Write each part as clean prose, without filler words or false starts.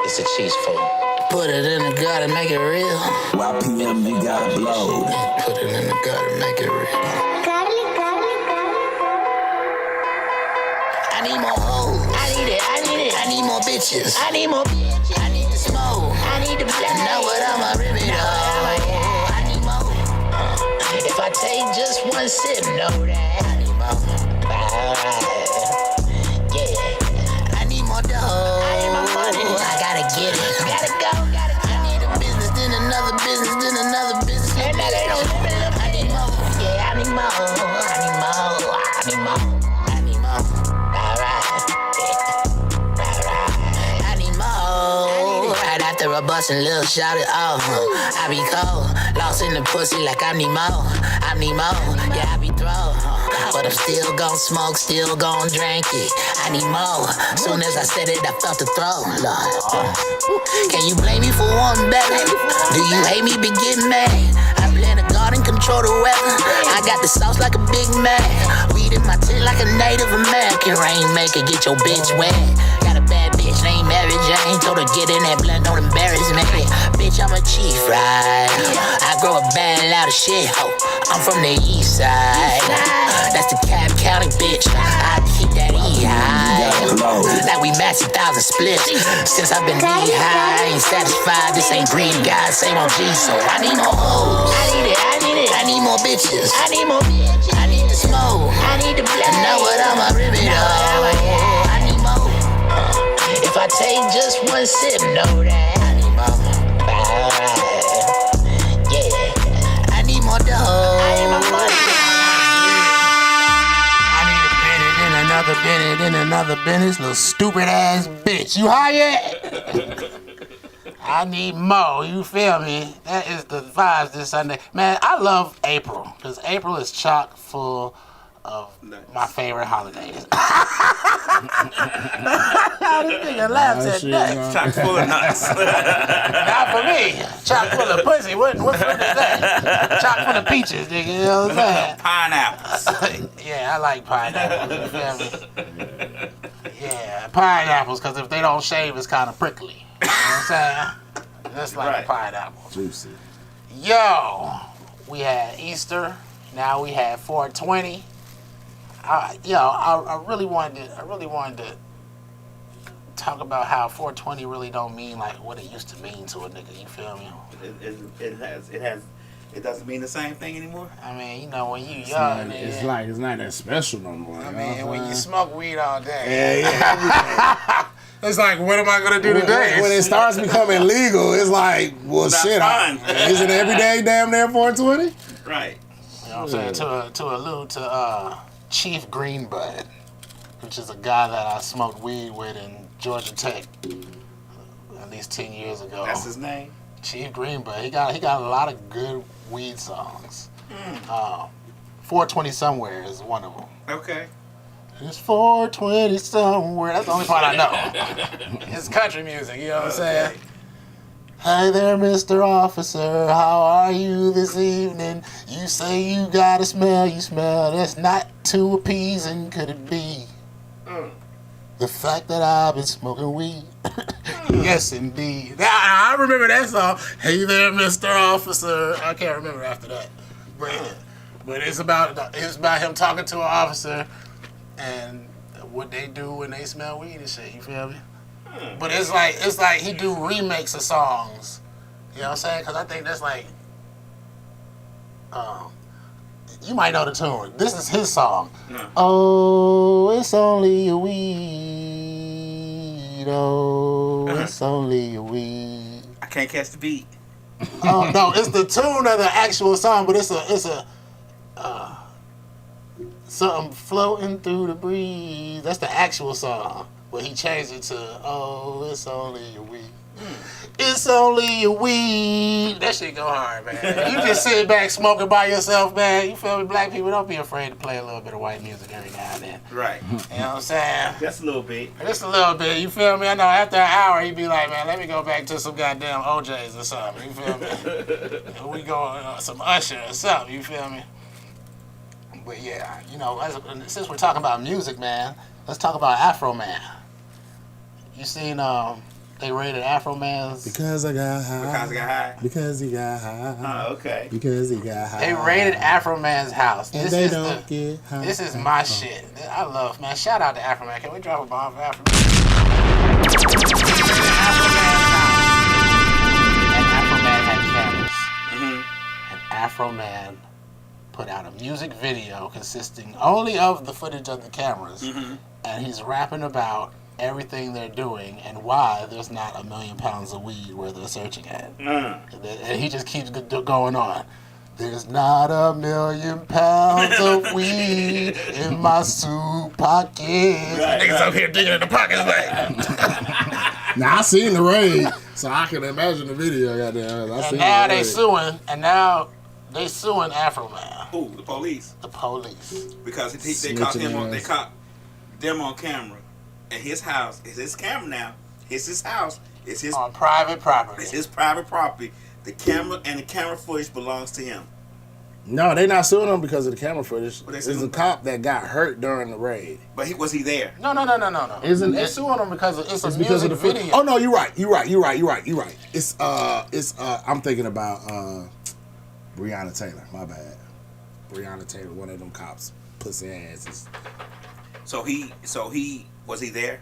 It's a cheese food. Put it in the gutter, make it real. YPM, you gotta blow. Put it in the gutter, make it real. I need more hoes. I need it. I need more bitches. I need more bitches. I need to smoke. I need to blow. Know what I'ma rip it up. I need more. If I take just one sip, know that I need more. Yeah. I need more dough. I need my money. I gotta get it. Gotta go. I need a business, then another business, then another business. I need more. Yeah, I need more. I need more. I need more. I need more. I need more. Right after a bustin' little shout it off. I be cold, lost in the pussy like I need more. I need more. Yeah, I be throw. But I'm still gon' smoke, still gon' drink it. I need more. Soon as I said it, I felt the throw. Lord. Can you blame me for one better? Do you hate me, be getting mad? I plant a garden, control the weather. I got the sauce like a Big Mac. Weed in my tent like a Native American. Rainmaker, get your bitch wet. Got a bad bitch named Mary Jane. Told her get in that blunt, don't embarrass me. Bitch, I'm a chief, right? I grow a bad loud as shit, ho. I'm from the east side. That's the Cap County, bitch. I keep that E high. Like we match 1,000 splits. Since I've been knee high, I ain't satisfied. This ain't green guys, same on G, so I need more hoes. I need it. I need more bitches. I need more bitches. I need to smoke. I need to blow. Know what I'ma rip it up. I need more. If I take just one sip, know that I need more. Yeah, I need more dough. I need my money. Another Bennett in another Bennett's little stupid ass bitch. You high yet? I need more, you feel me? That is the vibes this Sunday. Man, I love April, because April is chock full of my favorite holidays. This nigga laughs at that. Chock full of nuts. Not for me. Chock full of pussy. What fruit is that? Chock full of peaches, nigga. You know what I'm saying? Pineapples. Yeah, I like pineapples. You feel me? Yeah, pineapples, because if they don't shave, it's kind of prickly. You know what I'm saying? That's like a pineapple. Juicy. Yo, we had Easter. Now we had 420. I really wanted to talk about how 420 really don't mean like what it used to mean to a nigga. You feel me? It doesn't mean the same thing anymore. I mean, you know, when you young, it's not that special no more. I mean, when you smoke weed all day. Yeah. It's like, what am I gonna do today? When it starts becoming legal, it's like, well, shit. Is it every day damn near 420? Right. You know what I'm saying? To allude to Chief Greenbud, which is a guy that I smoked weed with in Georgia Tech at least 10 years ago. That's his name? Chief Greenbud. He got a lot of good weed songs. 420 Somewhere is one of them. Okay. It's 420 somewhere. That's the only part I know. It's country music, you know what I'm saying? Hey there, Mr. Officer, how are you this evening? You say you got a smell, you smell. That's not too appeasing, could it be? The fact that I've been smoking weed. Yes, indeed. I remember that song. Hey there, Mr. Officer. I can't remember after that. But it's about him talking to an officer and what they do when they smell weed and shit. You feel me? But it's like he do remakes of songs. You know what I'm saying? Because I think that's like, you might know the tune. This is his song. Oh, it's only a weed. Oh, it's only a weed. I can't catch the beat. Oh no, it's the tune of the actual song, but it's a something floating through the breeze. That's the actual song. But he changed it to, oh, it's only a weed. It's only a weed. That shit go hard, man. You just sit back smoking by yourself, man. You feel me? Black people, don't be afraid to play a little bit of white music every now and then. Right. You know what I'm saying? Just a little bit. Just a little bit. You feel me? I know after an hour, he'd be like, man, let me go back to some goddamn OJs or something. You feel me? We go some Usher or something. You feel me? But yeah, you know, since we're talking about music, man, let's talk about Afro Man. You seen They raided Afro Man's. Because I got high. Because I got high. Because he got high. Okay. Because he got high. They raided Afro Man's house. And they don't get high. This is my shit. I love, man. Shout out to Afro Man. Can we drop a bomb for Afro Man? And Afro Man had cameras. And Afro Man put out a music video consisting only of the footage of the cameras. And he's rapping about everything they're doing and why there's not 1 million pounds of weed where they're searching at. And he just keeps going on. There's not 1 million pounds of weed in my suit pocket. Niggas up here digging in the pockets like. Now I seen the raid, so I can imagine the video. Goddamn. And now they suing, and now they suing Afro Man. Who? The police. The police. Because they caught him on. They caught them on camera. And his house is his camera now. It's his house. It's his on private property. It's his private property. The camera and the camera footage belongs to him. No, they not suing him because of the camera footage. What they It's suing a him cop that got hurt during the raid. But was he there? No. Isn't They're it? suing him because it's a Because music of the video. Oh no, you're right. It's I'm thinking about Breonna Taylor. My bad. Breonna Taylor, one of them cops, pussy asses. So he was he there?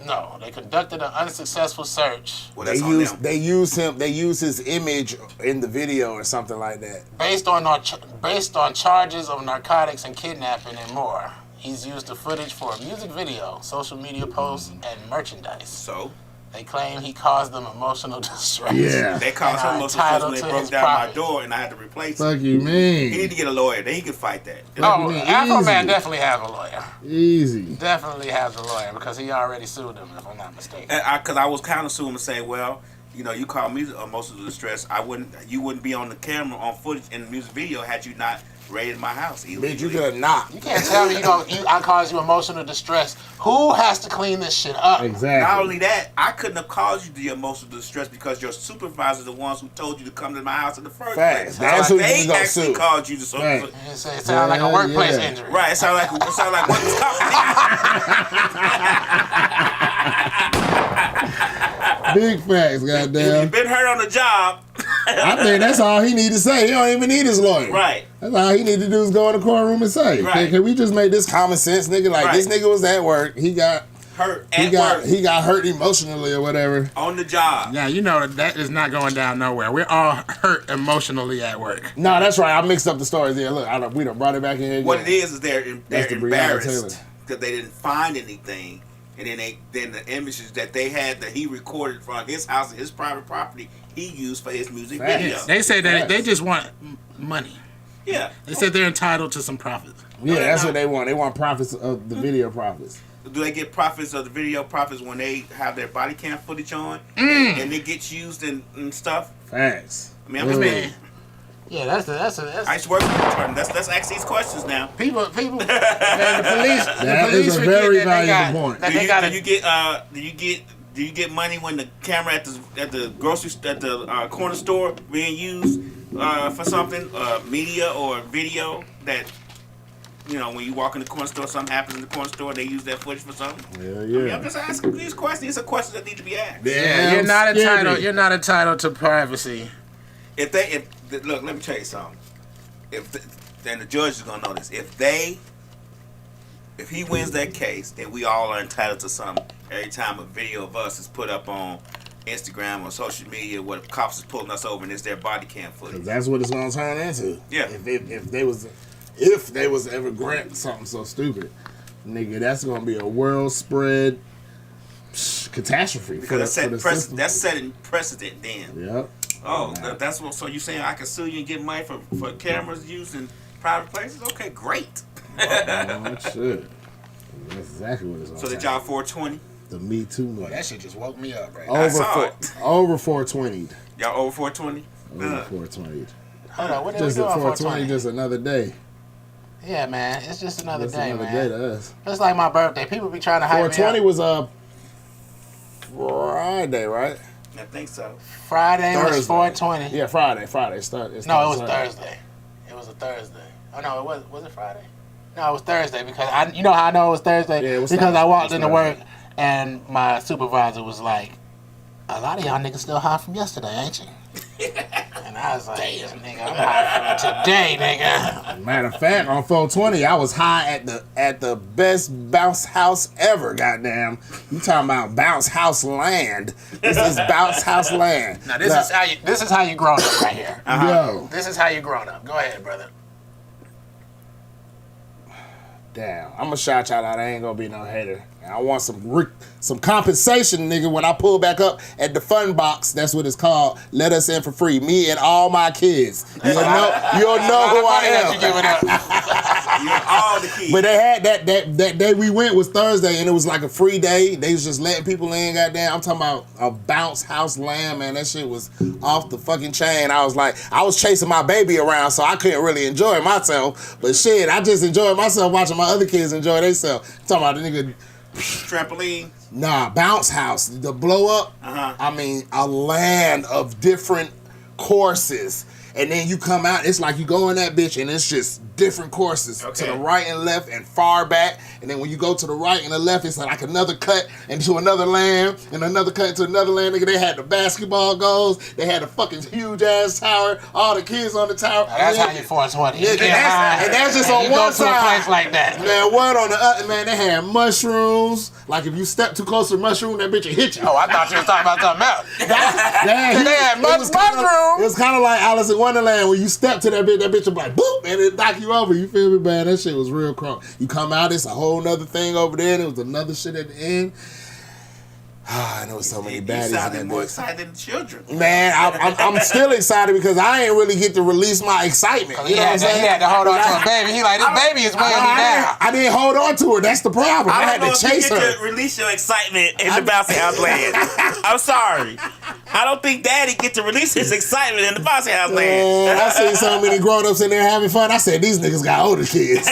No, they conducted an unsuccessful search. Well, that's on them. They use his image in the video or something like that. Based on charges of narcotics and kidnapping and more. He's used the footage for a music video, social media posts, and merchandise. So? They claim he caused them emotional distress. Yeah. They caused him emotional distress when they broke down my door and I had to replace it. Fuck you mean? He need to get a lawyer. Then he can fight that. Oh, Afro Man definitely have a lawyer. Easy. Definitely has a lawyer because he already sued him, if I'm not mistaken. Because I was kind of suing him and say, well, you called me emotional distress. You wouldn't be on the camera on footage in the music video had you not raided my house. Bitch, you could have knocked. You can't tell me I caused you emotional distress. Who has to clean this shit up? Exactly. Not only that, I couldn't have caused you the emotional distress because your supervisors are the ones who told you to come to my house in the first place. That's so who they you gonna actually sue. called you to It sounds like a Yeah, workplace yeah. injury. Right, it sounds like workers' company. Big facts, goddamn. You've been hurt on the job. I think that's all he need to say. He don't even need his lawyer. Right. That's all he need to do is go in the courtroom and say, Right. can we just make this common sense, nigga? Like, this nigga was at work. He got hurt he got hurt emotionally or whatever. On the job. Yeah, that is not going down nowhere. We're all hurt emotionally at work. No, that's right. I mixed up the stories. Yeah, look, we done brought it back in here again. What it is they're That's the Breonna embarrassed Taylor. because they didn't find anything. And then the images that they had that he recorded from his house and his private property, he used for his music video. They say that they just want money. Yeah. They said they're entitled to some profits. Yeah, that's what they want. They want profits of the video profits. Do they get profits of the video profits when they have their body cam footage on and it gets used and stuff? Facts. I mean, I'm just saying. Yeah, that's I used to work with them. Let's ask these questions now. People, man, the police. That is a very valuable point. Do you get money when the camera at the corner store being used for something, media or video that when you walk in the corner store, something happens in the corner store, they use that footage for something? Yeah. I mean, I'm just asking these questions. These are questions that need to be asked. Yeah, you're not entitled to privacy. Look, let me tell you something. Then the judge is gonna know this. If he wins that case, then we all are entitled to something. Every time a video of us is put up on Instagram or social media, where the cops is pulling us over and it's their body cam footage. That's what it's gonna turn into. Yeah. If they was ever grant something so stupid, nigga, that's gonna be a world spread catastrophe. Because for the system. that's setting precedent then. Yep. Oh, that's what. So you saying I can sue you and get money for cameras used in private places? Okay, great. Oh, shit. That's exactly what it's on. So did y'all 420? The Me Too movement. That shit just woke me up, right? Over 420. Y'all over 420? Over 420. Hold on, what did we Just do at on 420, just another day. Yeah, man, it's just another day, another man. day to us. It's like my birthday. People be trying to hype me up. 420 was Friday, right? I think so. Friday Thursday. was 420. Yeah, Friday. No, it was Thursday. It was a Thursday. Oh no, was it Friday? No, it was Thursday because you know how I know it was Thursday? Yeah, it was because Thursday. I walked into work and my supervisor was like, a lot of y'all niggas still high from yesterday, ain't you? And I was like, nigga, I'm high from today, nigga. Matter of fact, on 420, I was high at the best bounce house ever. Goddamn, you talking about bounce house land? This is bounce house land. Now this is how you grown up right here. Yo, This is how you grown up. Go ahead, brother. damn, I'm gonna shout y'all out. I ain't gonna be no hater. I want some compensation, nigga, when I pull back up at the fun box. That's what it's called. Let us in for free. Me and all my kids. You'll know who I am. You giving up. You're all the kids. But they had that day we went was Thursday, and it was like a free day. They was just letting people in, goddamn. I'm talking about a bounce house land, man. That shit was off the fucking chain. I was chasing my baby around, so I couldn't really enjoy myself. But shit, I just enjoyed myself watching my other kids enjoy themselves. Talking about the nigga. Trampoline. Nah, bounce house. The blow up. I mean, a land of different courses. And then you come out, it's like you go in that bitch and it's just different courses to the right and left and far back. And then when you go to the right and the left, it's like another cut into another land and another cut into another land. Nigga, they had the basketball goals. They had a fucking huge ass tower. All the kids on the tower. Now, that's how you 420. Yeah, and that's just on one side. You go to a place like that. Man, what on the other? Man, they had mushrooms. Like if you step too close to the mushroom, that bitch will hit you. Oh, I thought you was talking about something else. Damn, They had mushrooms. It was kind of like Alice in Wonderland when you step to that bitch will be like, boop, and it knock you over. You feel me, man? That shit was real crunk. You come out, it's a whole nother thing over there, and it was another shit at the end. And there was so many baddies in that sounded more bitch. excited than the children. Man, I'm still excited because I ain't really get to release my excitement. You know what I'm saying? He had to hold on to a baby. He like, this baby is weighing me down. I didn't hold on to her. That's the problem. I had to chase her. You get to release your excitement in the bouncy house land. I'm sorry. I don't think Daddy get to release his excitement in the bouncy house land. Man, I seen so many grown-ups in there having fun. I said, these niggas got older kids.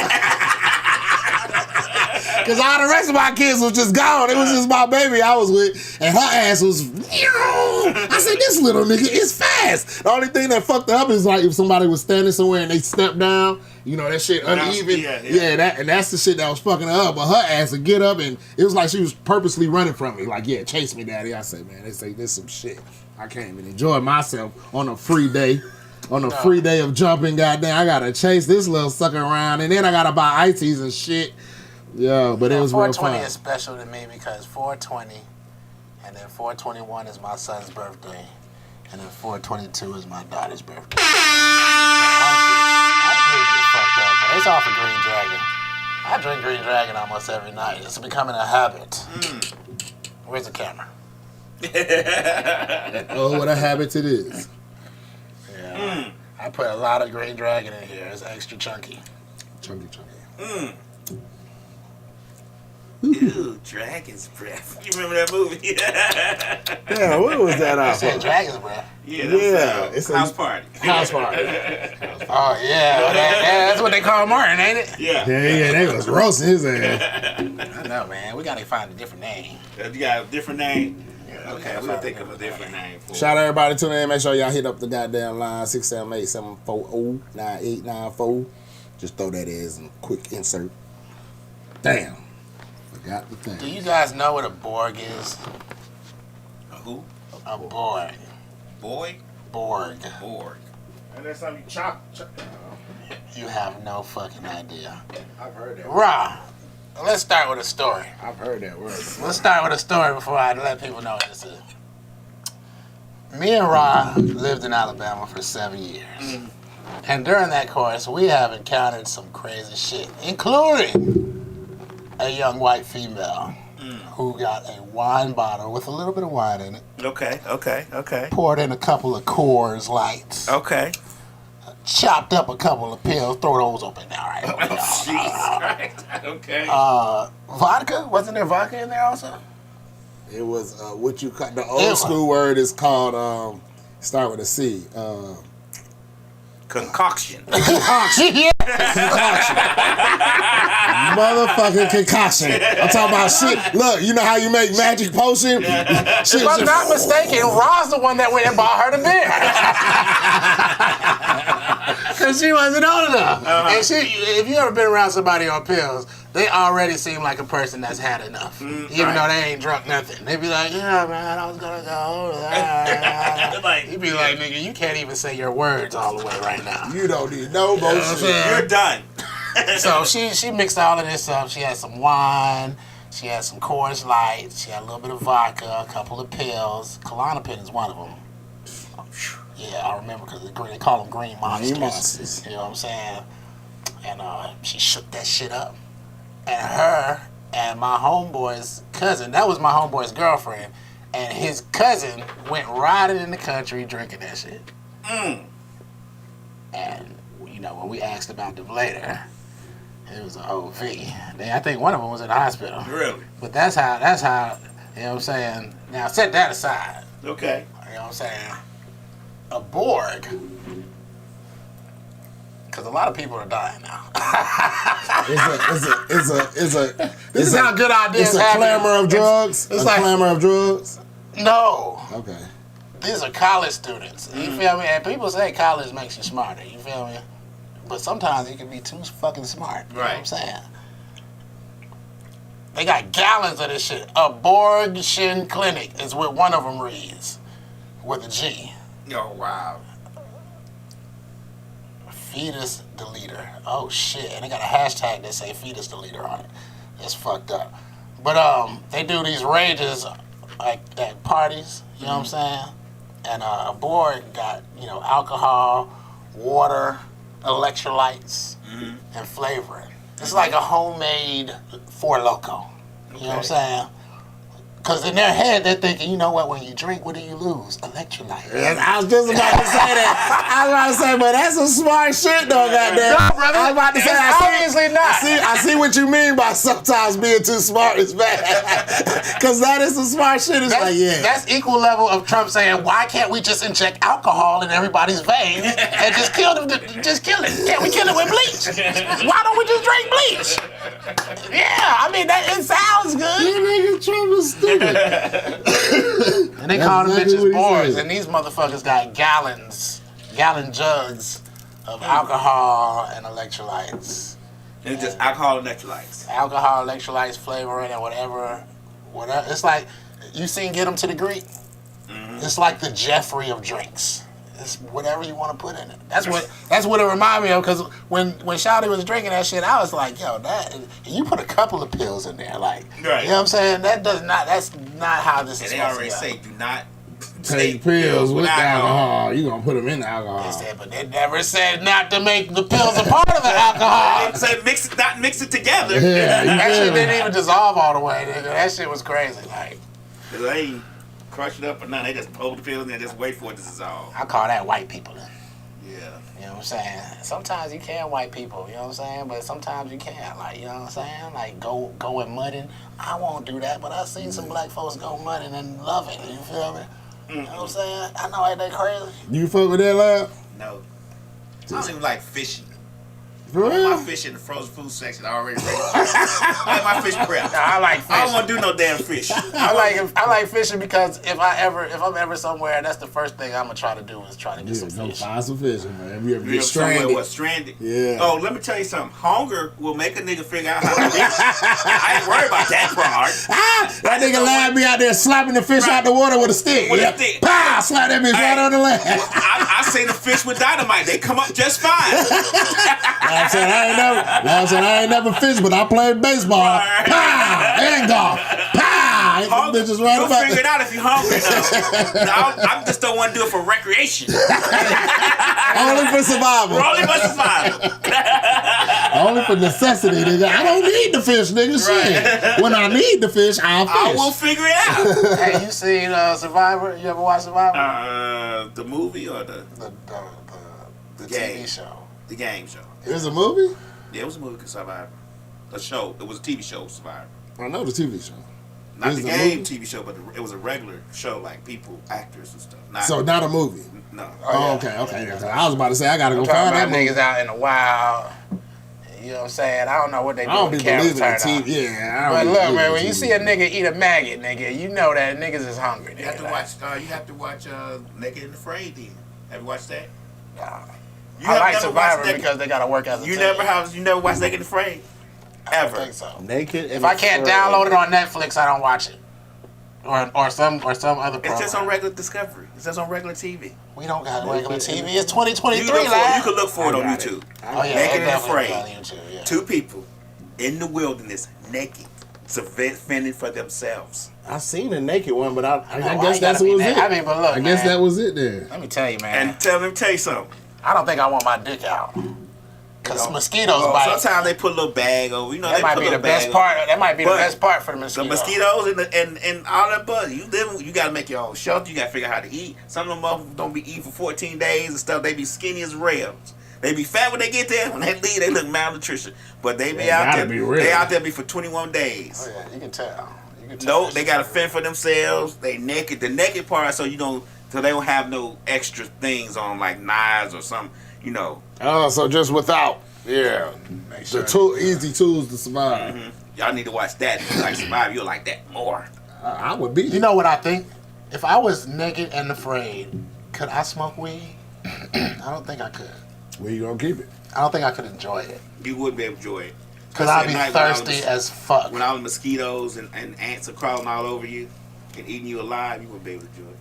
Because all the rest of my kids was just gone. It was just my baby I was with. And her ass was... I said, this little nigga is fast. The only thing that fucked her up is like if somebody was standing somewhere and they stepped down, you know, that shit uneven. And that's the shit that was fucking her up. But her ass would get up and it was like she was purposely running from me. Like, yeah, chase me, daddy. I said, man, this some shit. I can't even enjoy myself on a free day. On a free day of jumping, goddamn. I gotta chase this little sucker around. And then I gotta buy ices and shit. Yeah, but it was real fun. 420 is special to me because 420 and then 421 is my son's birthday and then 422 is my daughter's birthday. So I'm fucked up, but it's all for Green Dragon. I drink Green Dragon almost every night. It's becoming a habit. Where's the camera? Oh, what a habit it is. Yeah. I put a lot of Green Dragon in here. It's extra chunky. Chunky. Ooh, Dragon's Breath. You remember that movie? Yeah, what was that I off said of? Dragon's Breath. Yeah, it's House Party. House Party. Oh, yeah. That's what they call Martin, ain't it? Yeah. Yeah, they was roasting his ass. I know, man. We got to find a different name. You got a different name? Yeah, Okay, we'll think of a different name for it. Shout out everybody tuning in. Make sure y'all hit up the goddamn line 678-740-9894. Just throw that as a quick insert. Damn. Forgot the thing. Do you guys know what a Borg is? A who? A Borg. Boy? Borg. Borg. And that's something you chop. You have no fucking idea. I've heard that. Raw. Let's start with a story. I've heard that word. Let's start with a story before I let people know what this is. Me and Ra lived in Alabama for 7 years. And during that course, we have encountered some crazy shit, including a young white female who got a wine bottle with a little bit of wine in it. Okay. Poured in a couple of Coors Lights. Okay. Chopped up a couple of pills. Throw those open now, right? Jesus Christ. Okay. Vodka? Wasn't there vodka in there also? It was what you call the old school word is called start with a C. Concoction. Concoction. Yeah. Motherfucking concoction. I'm talking about shit. Look, you know how you make magic potion? Shit, If I'm not mistaken, Ra's the one that went and bought her the beer. Because she wasn't old enough. And if you ever been around somebody on pills, they already seem like a person that's had enough, even though they ain't drunk nothing. They be like, yeah, man, I was gonna go. Like, You be like, nigga, you can't even say your words all the way right now. You don't need no bullshit. You're done. So she mixed all of this up. She had some wine. She had some Coors Light. She had a little bit of vodka, a couple of pills. Klonopin is one of them. Yeah, I remember because they call them green monsters. Green monsters. You know what I'm saying? And she shook that shit up. And her and my homeboy's cousin, that was my homeboy's girlfriend, and his cousin went riding in the country drinking that shit. And, you know, when we asked about them later, it was an OV. I think one of them was in the hospital. Really? But that's how, you know what I'm saying? Now, set that aside. Okay. You know what I'm saying? A Borg. Because a lot of people are dying now. This is how good ideas It's a happen. clamor of drugs. It's like clamor of drugs. No. Okay. These are college students. You feel me? And people say college makes you smarter. You feel me? But sometimes you can be too fucking smart. You know what I'm saying? They got gallons of this shit. Abortion Clinic is what one of them reads. With a G. Oh, wow. Fetus deleter. Oh shit. And they got a hashtag that say fetus deleter on it. It's fucked up. But they do these rages like at parties, you know what I'm saying? And a board got, you know, alcohol, water, electrolytes, and flavoring. It's like a homemade Four Loko. You know what I'm saying? Because in their head, they're thinking, you know what, when you drink, what do you lose? Electrolytes. And I was just about to say that. I was about to say, but that's some smart shit, though, goddamn. No, brother. I was about to say, It's obviously not. I see what you mean by sometimes being too smart is bad. Because that is some smart shit. It's like, yeah. That's equal level of Trump saying, why can't we just inject alcohol in everybody's veins and just kill them? Just kill it. Can't we kill it with bleach? Why don't we just drink bleach? Yeah, I mean, it sounds good. You nigga Trump is stupid. And they call them exactly bitches what he boys, said. and these motherfuckers got gallon jugs of alcohol and electrolytes. It's just alcohol and electrolytes. Alcohol, electrolytes, flavoring, and whatever. It's like, you seen Get 'Em to the Greek? It's like the Jeffrey of drinks. It's whatever you want to put in it. That's what it reminded me of. Because when Shawty was drinking that shit, I was like, yo, you put a couple of pills in there, like, Right. you know what I'm saying? That's not how this And is they supposed already to go. say, do not Take pills with alcohol. You gonna put them in the alcohol. They said, but they never said not to make the pills a part of the alcohol. They say not mix it together. Yeah, That you shit feel didn't me? even dissolve all the way, nigga. That shit was crazy. Like, They ain't crush it up or nothing. They just hold the pills and they just wait for it to dissolve. I call that white people. Yeah. You know what I'm saying? Sometimes you can white people, you know what I'm saying? But sometimes you can't, like, you know what I'm saying? Like, go and mudding. I won't do that, but I've seen some black folks go mudding and love it, you feel me? You know what I'm saying? I know ain't that crazy. You fuck with that, lab? No. I don't even like fishing. For real? My fish in the frozen food section already ready. I like my fish prep. I like I fishing. don't want to do no damn fish. I like fishing because if I'm ever somewhere, that's the first thing I'm gonna try to do is try to get some Go fish. find some fishing, man. You ever You get know, somewhere stranded? was stranded. Yeah. Oh, let me tell you something. Hunger will make a nigga figure out how to fish. I ain't worried about that part. That nigga lad be out there slapping the fish out the water with a stick. With a Yeah. stick. Pow! Slap that bitch right on the land. I seen the fish with dynamite. They come up just fine. I'm saying I ain't never fished, but I played baseball. Right. Pow! And golf. Pow! Hit Hunger, the bitches right you'll about figure it out if you're hungry enough. I just don't want to do it for recreation. Only for survival. Only for survival. Only for necessity, nigga. I don't need the fish, nigga. Shit. When I need the fish, I'll fish. I will figure it out. Hey, you seen Survivor? You ever watch Survivor? The movie or the The game. TV show. The game show. There's a movie? Yeah, it was a movie called Survivor. A show. It was a TV show, Survivor. I know the TV show. Not Is the the game movie? TV show, but it was a regular show, like people, actors and stuff. Not, So not a movie. no. Oh, okay. I was about to say I gotta go Talking find that about movie. niggas out in the wild. You know what I'm saying? I don't know what they do I don't when be the cameras believing turn the on. TV. Yeah, I But don't be look, believing man, the when you TV. see a nigga eat a maggot, nigga, you know that niggas is hungry. You have to watch. You have to watch Naked and Afraid. Then have you watched that? Nah. You I have like never Survivor watched Naked- because they gotta work as a You team. never watched Naked and Afraid. I Ever. don't think so. Naked. If I can't download it on Netflix, I don't watch it. Or some other program. It's just on regular Discovery. It's just on regular TV. We don't got regular TV. It's 2023, You can look for it on YouTube. Oh, yeah. Naked and definitely Afraid. on YouTube, yeah. Two people in the wilderness, naked, fending for themselves. I seen a naked one, but I why guess you that's gotta what was be it. naked? I mean, but look, I guess man. that was it then. Let me tell you, man. And tell you something. I don't think I want my dick out. Because mosquitoes Well, bite. sometimes they put a little bag over. You know, That they might put be a the little best bag part. over. That might be the But best part for the The mosquitoes. mosquitoes and all that buzz. You got to make your own shelter. You got to figure out how to eat. Some of them motherfuckers don't be eating for 14 days and stuff. They be skinny as rails. They be fat when they get there. When they leave, they look malnutrition. But they be out there. They out there be for 21 days. Oh, yeah, you can tell. No, they got to fend for themselves. They naked. The naked part, so they don't have no extra things on like knives or something. You know. Oh, so just without. Yeah. The easy tools to survive. Mm-hmm. Y'all need to watch that. If you like survive, you'll like that more. I would be. You know what I think? If I was naked and afraid, could I smoke weed? I don't think I could. Where you gonna keep it? I don't think I could enjoy it. You wouldn't be able to enjoy it. Because I'd be thirsty as fuck. When all the mosquitoes and ants are crawling all over you and eating you alive, you wouldn't be able to enjoy it.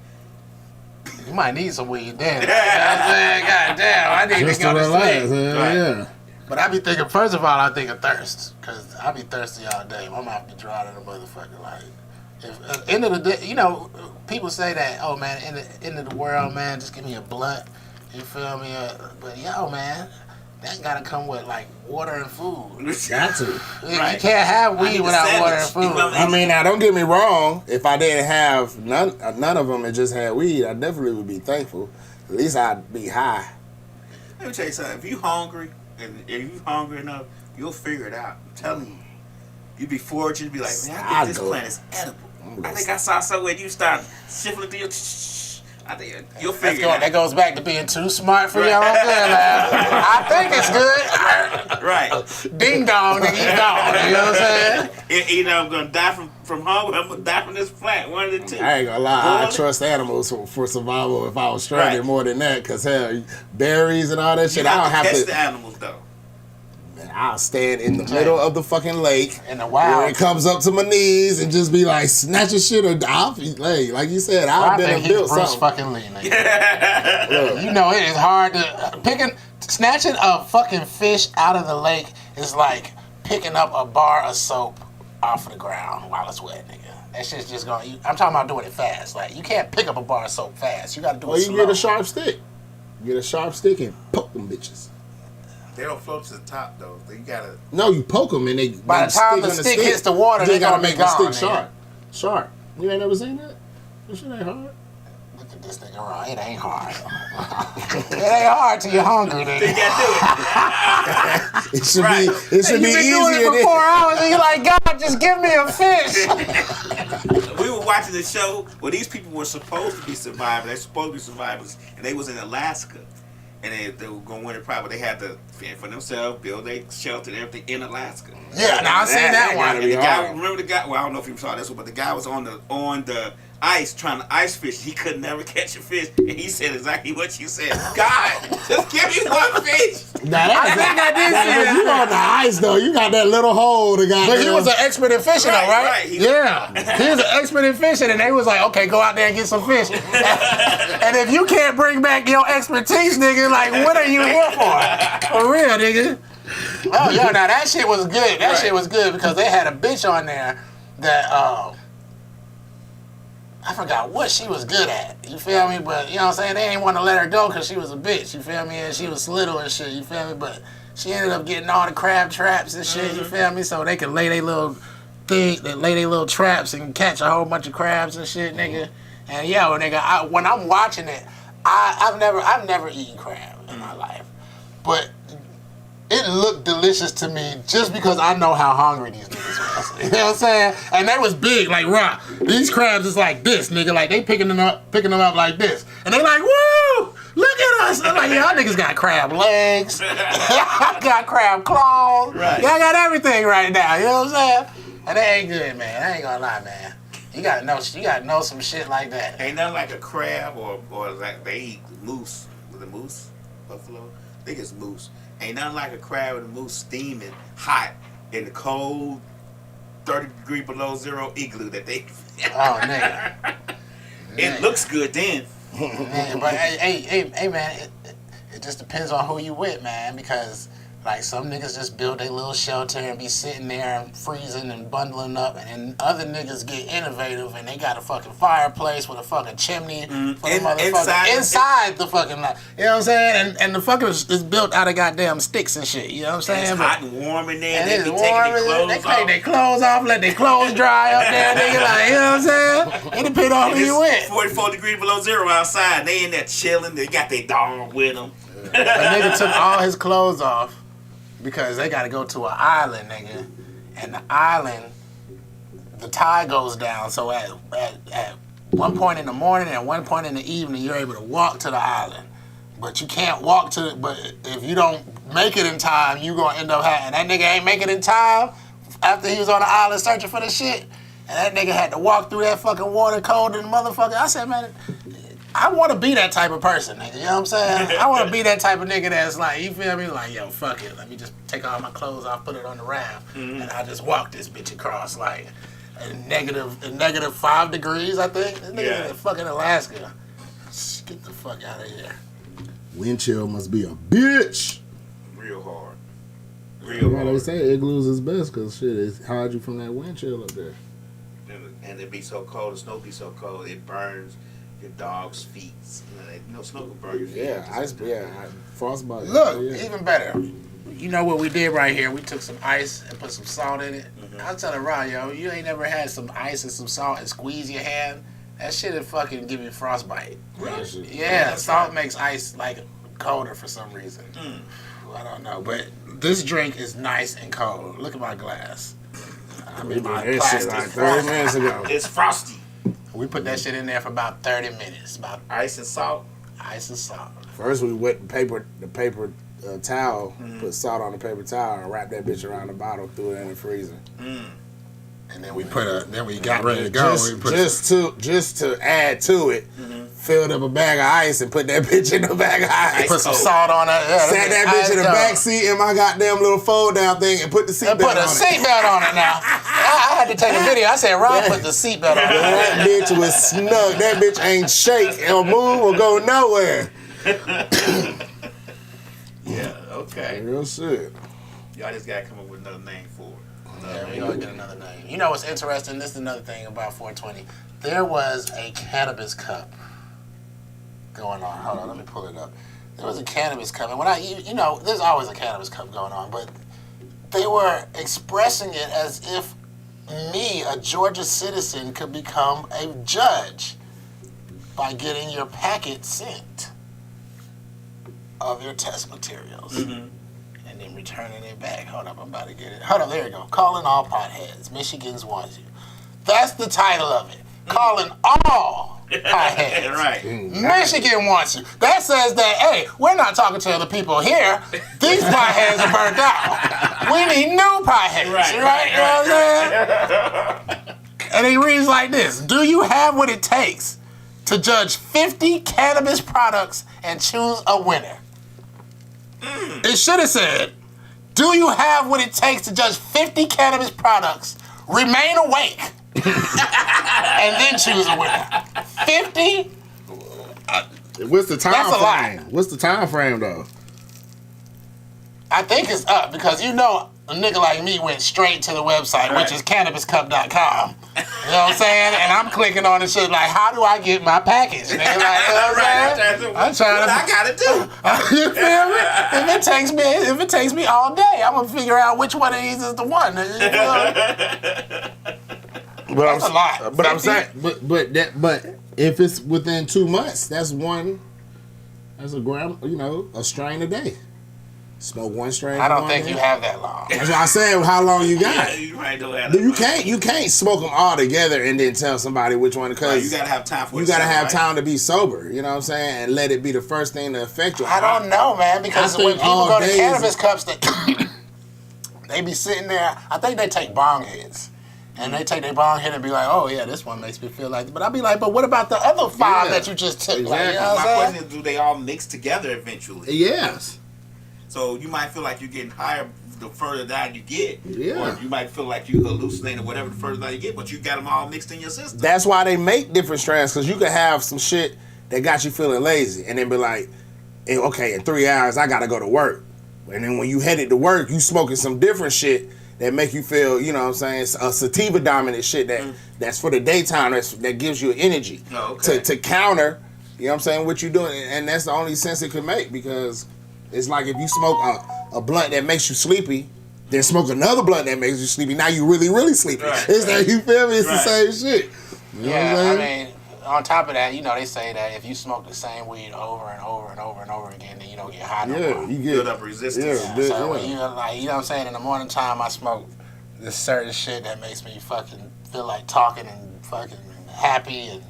You might need some weed then. You know what I'm saying? God damn, I need Just to go to relax. sleep. Yeah. But I be thinking, first of all, I think of thirst. Because I be thirsty all day. My mouth be dry to the motherfucker. Like, if at the end of the day, you know, people say that, oh man, in the end of the world, man, just give me a blunt. You feel me? But yo, man, that gotta come with like water and food. Got to. You can't have weed without water and food. I mean, now don't get me wrong. If I didn't have none of them and just had weed, I definitely would be thankful. At least I'd be high. Let me tell you something. If you hungry and if you hungry enough, you'll figure it out. I'm telling you. You'd be fortunate. You'd be like, man, I think this plant is edible. I think I saw somewhere you start shifting through your. I think you'll figure it out. That goes back to being too smart for your own good. I think it's good. Right. Ding dong, nigga, you gone. You know what I'm saying? Either I'm gonna die from hunger, I'm gonna die from this plant. One of the two. I ain't gonna lie. I Boy. trust animals for survival if I was stranded Right. more than that. Cause hell, berries and all that shit, You I don't have catch to. the animals though. I'll stand in the middle of the fucking lake. In the wild. Where it comes up to my knees and just be like, snatch your shit or I'll like you said, I've been and built Bruce something. fucking Lee, nigga. You know it is hard to snatching a fucking fish out of the lake is like picking up a bar of soap off the ground while it's wet, nigga. That shit's just gonna. I'm talking about doing it fast. Like you can't pick up a bar of soap fast. You gotta do Or it you slow. get a sharp stick. Get a sharp stick and poke them bitches. They don't float to the top though. You gotta. No, you poke them and they. By the time the stick hits the water, you they gotta gonna be make the gone, stick nigga. sharp. Sharp. You ain't never seen that? That shit ain't hard. Look at this nigga around. It ain't hard. It ain't hard till you're hungry, You nigga. gotta do it. It should Right. be. It should You've be been doing easier. it for 4 hours and you're like, God, just give me a fish. We were watching the show where these people were supposed to be survivors. They're supposed to be survivors, and they was in Alaska, and they were going winter pride, but they had to fend for themselves, build their shelter and everything in Alaska. Yeah, now I seen that one. And the guy, remember the guy? Well, I don't know if you saw this one, but the guy was on the ice trying to ice fish. He could never catch a fish, and he said exactly what you said. God, just give me one fish. Now I think I did see that. You on the ice though. You got that little hole. The guy. But he was an expert in fishing, Right, though, right? right. Yeah, he was an expert in fishing, and they was like, "Okay, go out there and get some fish." And if you can't bring back your expertise, nigga, like, what are you here for? For real, nigga. Oh, yo, now that shit was good. That shit was good because they had a bitch on there that I forgot what she was good at. You feel me? But you know what I'm saying? They ain't want to let her go because she was a bitch. You feel me? And she was little and shit. You feel me? But she ended up getting all the crab traps and shit. You feel me? So they could lay their little thing, they lay their little traps and catch a whole bunch of crabs and shit, nigga. And yo, nigga, when I'm watching it, I've never eaten crab in my life, but it looked delicious to me just because I know how hungry these niggas was. You know what I'm saying? And they was big, like raw. These crabs is like this, nigga. Like they picking them up like this. And they like, woo! Look at us! I'm like, y'all niggas got crab legs. Y'all got crab claws. Right. Y'all got everything right now. You know what I'm saying? And that ain't good, man. I ain't gonna lie, man. You gotta know some shit like that. Ain't nothing like a crab or like they eat moose. With a moose? Buffalo? I think it's moose. Ain't nothing like a crab with a moose steaming hot in the cold 30 degree below zero igloo that they. Oh, nigga. It looks good then. Man, but hey, man, it just depends on who you with, man, because like some niggas just build their little shelter and be sitting there and freezing and bundling up, and then other niggas get innovative and they got a fucking fireplace with a fucking chimney for the motherfucker inside the fucking, you know what I'm saying? And the fucker is built out of goddamn sticks and shit, you know what I'm saying? It's hot and warm in there. And They it's be warm taking in their there. clothes They off. take their clothes off, let their clothes dry up there, nigga, like, you know what I'm saying? It depends on who you with. 44 degrees below zero outside. They in there chilling. They got their dog with them. A nigga took all his clothes off because they got to go to an island, nigga. And the island, the tide goes down. So at one point in the morning and one point in the evening, you're able to walk to the island. But you can't walk to it. But if you don't make it in time, you going to end up having... That nigga ain't make it in time after he was on the island searching for the shit. And that nigga had to walk through that fucking water cold and motherfucker. I said, man... I want to be that type of person, nigga. You know what I'm saying? I want to be that type of nigga that's like, you feel me? Like, yo, fuck it. Let me just take all my clothes off, put it on the raft, and I just walk this bitch across, like, negative 5 degrees, I think. This nigga in fucking Alaska. Get the fuck out of here. Wind chill must be a bitch. Real hard. Yeah, they say igloos is best because shit, it hides you from that wind chill up there. And it be so cold, the snow be so cold, it burns your dog's feet. You know, snow can burn your feet. Frostbite. Look, Yeah. even better. You know what we did right here? We took some ice and put some salt in it. I was telling Ron, yo, you ain't never had some ice and some salt and squeeze your hand? That shit'll fucking give you frostbite. Really? Yeah, salt makes ice like colder for some reason. I don't know, but this drink is nice and cold. Look at my glass. I mean, my That shit plastic. like 30 minutes ago. It's frosty. We put that shit in there for about 30 minutes. About Ice and salt. ice and salt. First we wet the paper towel, put salt on the paper towel, and wrap that bitch around the bottle, threw it in the freezer. And then we got ready to go. Just to add to it, filled up a bag of ice and put that bitch in the bag of ice. Put some salt on it. Yeah, Sat that bitch in the back seat in my goddamn little fold down thing and put the seatbelt on it. Put a seatbelt on it now. I had to take a video. I said, Ron, put the seatbelt on it. That bitch was snug. That bitch ain't shake or move or go nowhere. Yeah, okay. Real shit. Y'all just gotta come up with another name for it. Yeah, we gotta get another name. You know what's interesting? This is another thing about 420. There was a cannabis cup going on. Hold on, let me pull it up. There was a cannabis cup, and there's always a cannabis cup going on, but they were expressing it as if me, a Georgia citizen, could become a judge by getting your packet sent of your test materials. And then returning it back. Hold up, I'm about to get it. Hold up, there you go. Calling all potheads. Michigan's wants you. That's the title of it. Calling all potheads. Right. Michigan wants you. That says that, hey, we're not talking to other people here. These potheads are burnt out. We need new potheads. Right? You know what I'm saying? And it reads like this. Do you have what it takes to judge 50 cannabis products and choose a winner? It should have said, do you have what it takes to judge 50 cannabis products, remain awake, and then choose a winner? 50? What's the time That's a frame? lot. What's the time frame though? I think it's up because a nigga like me went straight to the website, which is cannabiscup.com. You know what I'm saying? And I'm clicking on the shit like, how do I get my package? Nigga, like, you know what I'm saying? I'm trying to. I gotta do. You feel me? If it takes me all day, I'm gonna figure out which one of these is the one. You feel? That's a lot. But I'm saying, but if it's within 2 months, that's a gram, a strain a day. Smoke one strain. I don't think you have that long. That's what I said. How long you got? You might don't have that. You can't smoke them all together and then tell somebody which one because you gotta have time for it. You gotta have time to be sober. You know what I'm saying, and let it be the first thing to affect you. I don't know, man, because when people go to cannabis cups, they be sitting there. I think they take bong hits. And they take their bong hit and be like, oh, yeah, this one makes me feel like... But I'll be like, but what about the other 5 that you just took? Exactly. Like, you know My question is, do they all mix together eventually? Yes. So you might feel like you're getting higher the further down you get. Yeah. Or you might feel like you hallucinate or whatever the further down you get, but you got them all mixed in your system. That's why they make different strands, because you can have some shit that got you feeling lazy and then be like, okay, in 3 hours, I got to go to work. And then when you headed to work, you smoking some different shit that make you feel, you know what I'm saying, a sativa dominant shit that's for the daytime, that gives you energy to counter, you know what I'm saying, what you're doing. And that's the only sense it could make, because it's like if you smoke a blunt that makes you sleepy, then smoke another blunt that makes you sleepy. Now you really, really sleepy. Right. It's like, you feel me? It's the same shit. You know what I'm saying? I mean, on top of that, you know, they say that if you smoke the same weed over and over and over and over again, then you don't get high no more. You Build up resistance. So when you like, you know what I'm saying, in the morning time, I smoke this certain shit that makes me fucking feel like talking and fucking happy and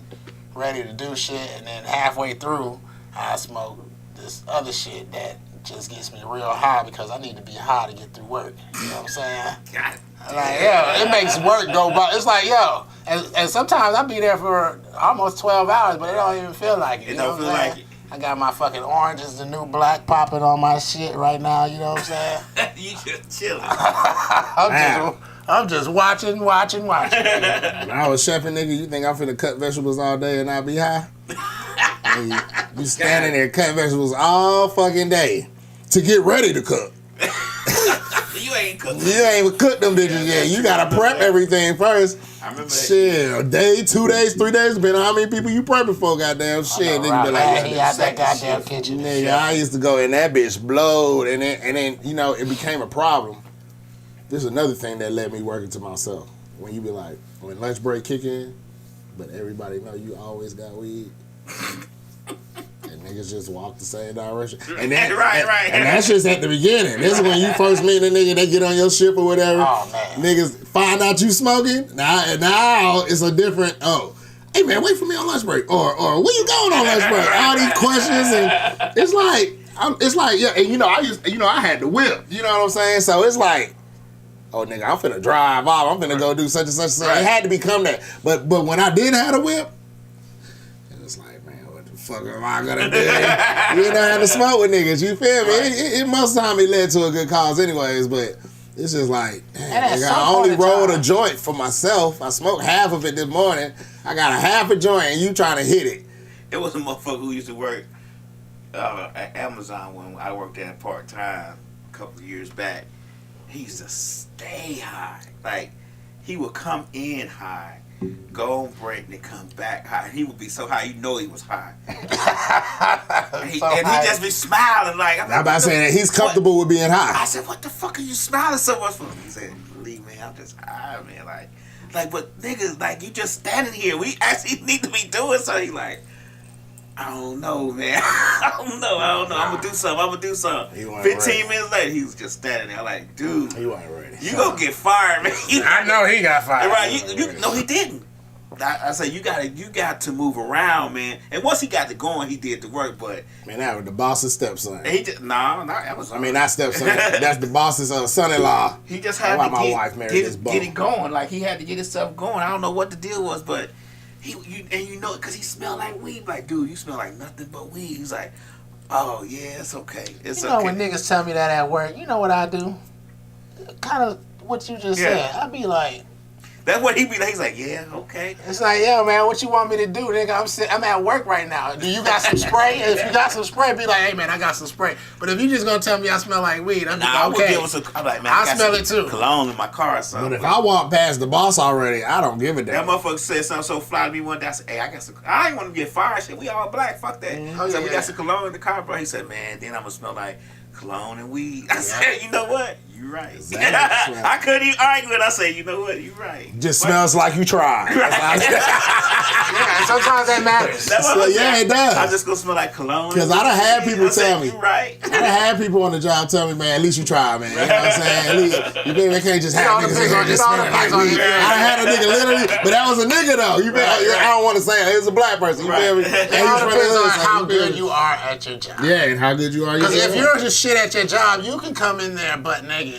ready to do shit, and then halfway through, I smoke this other shit that just gets me real high because I need to be high to get through work. You know what I'm saying? God. Like, yo, it makes work go by. It's like, yo, and sometimes I be there for almost 12 hours, but it don't even feel like it. It don't feel like it. I got my fucking oranges, the new black popping on my shit right now. You know what I'm saying? You just chilling. I'm just watching. When I was chefing, nigga, you think I'm finna cut vegetables all day and not be high? You standing there cutting vegetables all fucking day to get ready to cook. You ain't cooking. You ain't even cooked them bitches yet. You gotta prep everything first. I remember that. Shit, a day, 2 days, 3 days, depending on how many people you prepping for, goddamn shit. Nigga be like, he out that goddamn kitchen. nigga, I used to go in that bitch blowed, and then you know, it became a problem. This is another thing that led me working to myself. When you be like, when lunch break kick in, but everybody know you always got weed. And niggas just walk the same direction. And that, right. And that's just at the beginning. This is when you first meet a nigga, they get on your ship or whatever. Oh, man. Niggas find out you smoking. Now it's a different, hey man, wait for me on lunch break. Or where you going on lunch break? All these questions, and it's like, yeah, and I had the whip. You know what I'm saying? So it's like, oh nigga, I'm finna drive off. I'm finna go do such and such. So it had to become that. But when I did have a whip, it was like, man, what the fuck am I gonna do? You know how to smoke with niggas. You feel me? It most time it led to a good cause, anyways. But it's just like, man, nigga, I only rolled a joint for myself. I smoked half of it this morning. I got a half a joint, and you trying to hit it. It was a motherfucker who used to work at Amazon when I worked there part time a couple of years back. He used to stay high. Like, he would come in high, go on break, and then come back high. He would be so high, you know he was high. and he just be smiling like. I'm about to say that he's comfortable with being high. I said, what the fuck are you smiling so much for? He said, believe me, I'm just high, man. Like, but niggas, like, you just standing here. We actually need to be doing something. He like, I don't know, man. I don't know. I'm gonna do something. 15 minutes later, he was just standing there like, dude, He wasn't ready. you gonna get fired, man. I know he got fired. Right? No, he didn't. I said you got to move around, man. And once he got to going, he did the work. But Man, that was the boss's stepson. he just not Amazon. I mean, not stepson. That's the boss's son-in-law. He just had Why to my wife married this bum. get it going. Like, he had to get himself going. I don't know what the deal was, but you know, because he smelled like weed. Like, dude, you smell like nothing but weed. He's like, oh yeah, it's okay. It's You know, okay. when niggas tell me that at work, you know what I do? Kind of what you just said. I be like, That's what he be like. He's like, yeah, okay. it's like, yo, man, what you want me to do, nigga? I'm at work right now. Do you got some spray? If you got some spray, be like, hey, man, I got some spray. But if you just gonna tell me I smell like weed, I'm I just would okay. give him some. I'm like, man, I got smell some it too. Cologne in my car or something. But if I walk past the boss already, I don't give a That damn. motherfucker said something so fly to me one day. I said, hey, I got some. I ain't want to get fired. Shit, we all black. Fuck that. Oh, I said, yeah, we yeah. got some cologne in the car, bro. He said, man, then I'm gonna smell like cologne and weed. I said, you know what? You right. Exactly. I couldn't even argue it. I said, you know what? You right. Just smells like you tried. Yeah, sometimes that matters. That's what So, I'm yeah, saying. it does. I just gonna smell like cologne. Because I done had people I said, tell me. You right. I done had people on the job tell me, man, at least you try, man. You know what I'm saying? At least, you feel me? They can't just have niggas in here just smelling like weed. I done had a nigga literally, but that was a nigga though. You feel, I don't want to say it. It was a black person. You feel me? And It all he's from the depends hood, on so how you feel good me? you are at your job. Yeah, and how good you are. Because if yourself. you're just shit at your job, you can come in there butt naked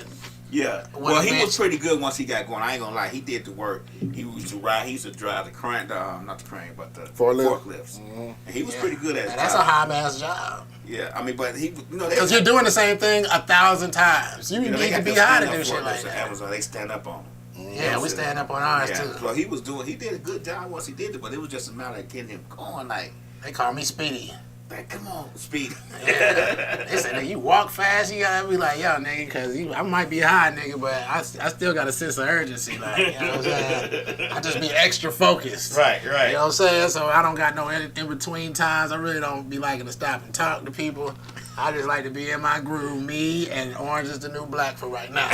Yeah. Well, he was pretty good once he got going. I ain't gonna lie. He did the work. He used to ride. He used to drive the crane, not the crane, but the forklifts. Mm-hmm. And he was pretty good at it. That's a high man's job. Yeah, I mean, but he, because you're doing the same thing 1,000 times. You need to be high to do shit like that. Amazon, they stand up on him. Yeah, we stand up on ours too. So he did a good job once he did it, but it was just a matter of getting him going. Like, they call me Speedy. Like, come on, Speedy. Yeah. They said, you walk fast, you gotta be like, yo, nigga, because I might be high, nigga, but I still got a sense of urgency. Like, you know what I'm saying? I just be extra focused. Right. You know what I'm saying? So I don't got no in between times. I really don't be liking to stop and talk to people. I just like to be in my groove. Me and Orange is the New Black for right now.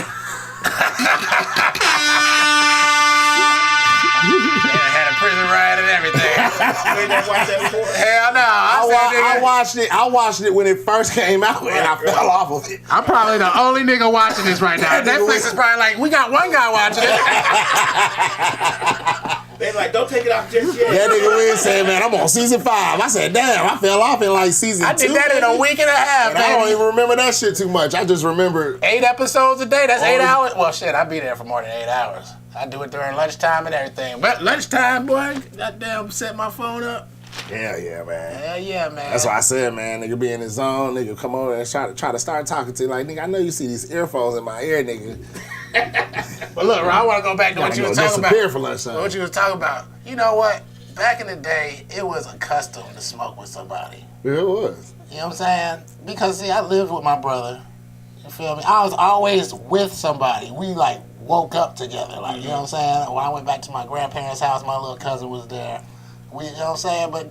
I had a prison riot and everything. You didn't watch that before? Hell no. I watched it when it first came out, and I fell off of it. I'm probably the only nigga watching this right now. Netflix is probably like, we got one guy watching it. They like, don't take it off just yet. That nigga Win said, man, I'm on season 5. I said, damn, I fell off in like season 2. I did that in a week and a half, I don't even remember that shit too much. I just remember 8 episodes a day. That's 8 hours. Well, shit, I'd be there for more than 8 hours. I do it during lunchtime and everything. But lunchtime, boy, goddamn, set my phone up. Hell yeah, man. Hell yeah, man. That's why I said, man, nigga be in his zone, nigga come over and try to start talking to you. Like, nigga, I know you see these earphones in my ear, nigga. But look, I want to go back to what you was talking about. For lunchtime. What you was talking about. You know what? Back in the day, it was a custom to smoke with somebody. Yeah, it was. You know what I'm saying? Because, see, I lived with my brother. You feel me? I was always with somebody. We, like, woke up together. Like, you know what I'm saying? When I went back to my grandparents' house, my little cousin was there. You know what I'm saying? But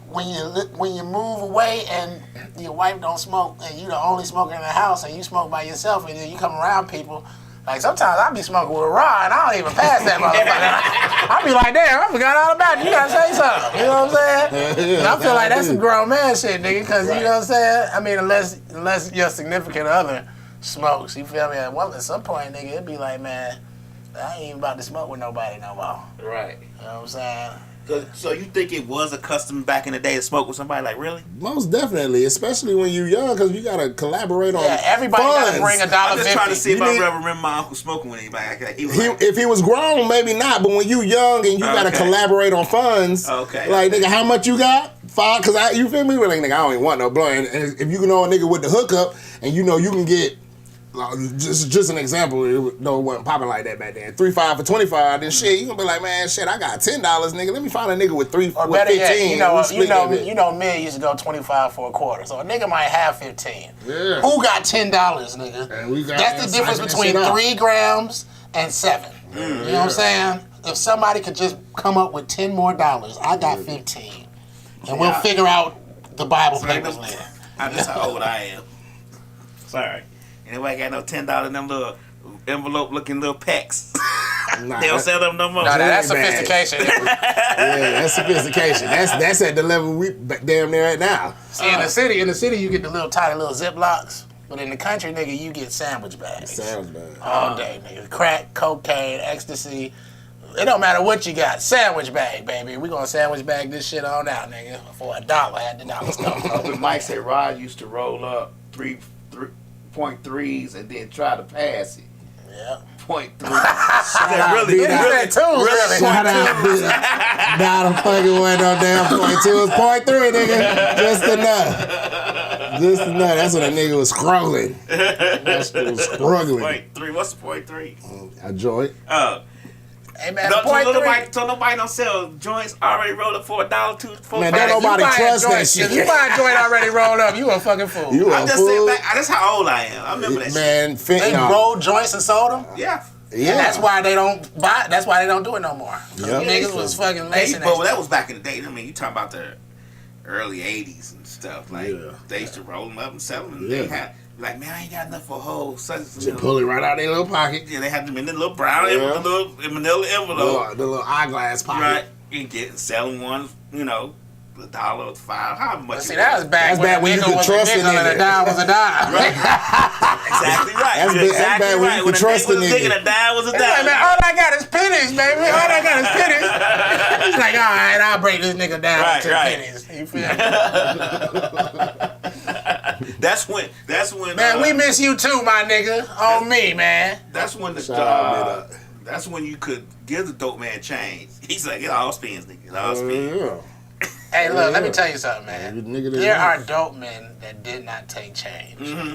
when you move away and your wife don't smoke and you the only smoker in the house and you smoke by yourself and then you come around people, like sometimes I be smoking with Raw and I don't even pass that motherfucker. I be like, damn, I forgot all about you. You gotta say something. You know what I'm saying? And I feel like that's some grown man shit, nigga, because you know what I'm saying? I mean, unless your significant other smokes, you feel me? Well, at some point, nigga, it'd be like, man, I ain't even about to smoke with nobody no more. Right. You know what I'm saying? So you think it was a custom back in the day to smoke with somebody? Like, really? Most definitely, especially when you're young, because you gotta collaborate on. Yeah, everybody gotta bring $1.50. I'm just trying to see if I ever remember my uncle smoking with anybody. If he was grown, maybe not. But when you young and you gotta collaborate on funds, like nigga, how much you got? 5? Because you feel me? Like nigga, I don't even want no blow. And if you know a nigga with the hookup, and you know you can get. Just an example, it wasn't popping like that back then. 3-5 for 25, then shit, you gonna be like, man, shit, I got $10, nigga. Let me find a nigga with 15. Yet, you know, men used to go 25 for a quarter, so a nigga might have 15. Yeah. Who got $10, nigga? That's the difference between 3 grams and 7. You know what I'm saying? If somebody could just come up with $10 more, I got 15, and we'll figure out the Bible papers later. That's how old I am. Sorry. Anybody got no $10 in them little envelope-looking little packs? They don't sell them no more. No, that's sophistication. Yeah, that's sophistication. That's at the level we damn near at now. See, in the city, you get the little tiny little Ziplocs. But in the country, nigga, you get sandwich bags. Sandwich bags. All day, nigga. Crack, cocaine, ecstasy. It don't matter what you got. Sandwich bag, baby. We gonna sandwich bag this shit on out, nigga. For $1 at the dollar store. Open Mike said Rod used to roll up 3.3s and then try to pass it. Yeah. 0.3. Really? Shout out, nah, the fucking went no damn 0.2. It's 0.3, nigga. Just enough. That's when a nigga was scrolling. That's what was struggling. 0.3. What's the 0.3? A joint. Hey man, so nobody don't sell joints already rolled up for $1, $2, $4. Man, don't nobody trust that shit. If you buy a joint already rolled up, you a fucking fool. I'm just saying back. That's how old I am. I remember that man, shit. They rolled joints and sold them. Yeah. And that's why they don't buy. That's why they don't do it no more. Yep. Niggas was fucking lacing. But that was back in the day. I mean, you talking about the early '80s and stuff. Like they used to roll them up and sell them. And they had. Like, man, I ain't got enough for a whole just pull it right out of their little pocket. Yeah, they had them in the little brown manila envelope. The little eyeglass pocket. Right. And selling ones, you know, $1, $5, how much? See, that was back when you could trust a nigga. And a dime was a dime. Right. Exactly right. That's bad when you could trust a nigga. A dime was a dime. Man, all I got is pennies, baby. All I got is pennies. He's like, all right, I'll break this nigga down to pennies. You feel me? That's when. Man, we miss you too, my nigga. On me, man. That's when Shout out, that's when you could give the dope man change. He's like, it all spins, nigga. It all spins. Yeah. Hey, look, let me tell you something, man. There are dope. dope men that did not take change. Mm-hmm.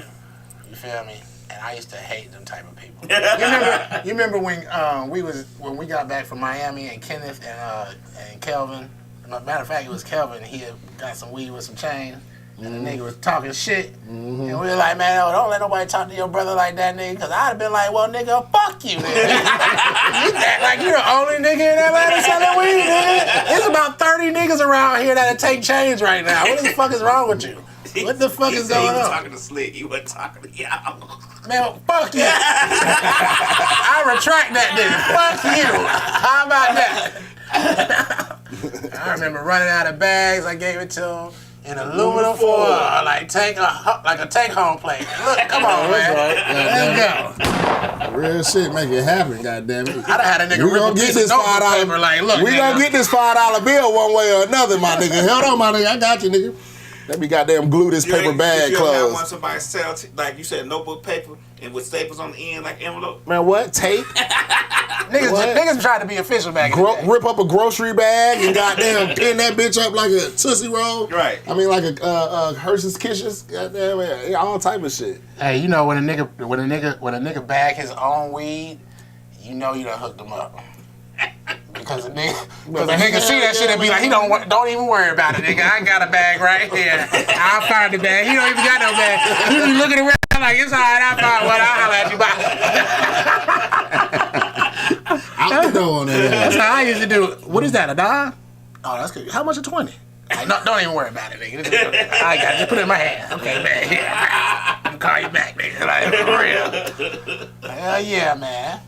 You feel me? And I used to hate them type of people. You remember when we got back from Miami and Kenneth and Kelvin. Matter of fact, it was Kelvin. He had got some weed with some change. And the nigga was talking shit. And we were like, man, don't let nobody talk to your brother like that, nigga. Because I'd have been like, well, nigga, fuck you, nigga. You act like you're the only nigga in Atlanta selling weed, nigga. There's about 30 niggas around here that'll take change right now. What the fuck is wrong with you? What the fuck is going on? He was talking to Slick. He wasn't talking to y'all. Man, fuck you. I retract that, nigga. Fuck you. How about that? I remember running out of bags. I gave it to him. In aluminum foil, like a tank home plate. Look, come on, man. Let's go. Real shit, make it happen, goddamn it. I'd have had a nigga We rip gonna a get piece this of notebook $5. paper like, look, We nigga. gonna get this $5 bill one way or another, my nigga. Hold on, my nigga. I got you, nigga. Let me goddamn glue this paper bag you closed. want somebody sell, like you said, notebook paper and with staples on the end like envelope? Man, what? Tape? Niggas tried to be official back in the day. Rip up a grocery bag and goddamn pin that bitch up like a Tootsie Roll. Right. I mean, like a Hershey's Kisses. Goddamn, man. All type of shit. Hey, you know when a nigga bag his own weed, you know you done hooked him up. Because a nigga see that shit and be like, he don't even worry about it, nigga. I got a bag right here. I'll find the bag. He don't even got no bag. He be looking around like, it's all right, I'll find one. I'll holler at you. Bye. Out the door on that. That's how I used to do it. What is that, a dime? Oh, that's good. How much a 20? Like, no, don't even worry about it, nigga. I got it. Just put it in my hand. Okay, man. Yeah. I'll call you back, nigga. Like, for real. Hell yeah, man.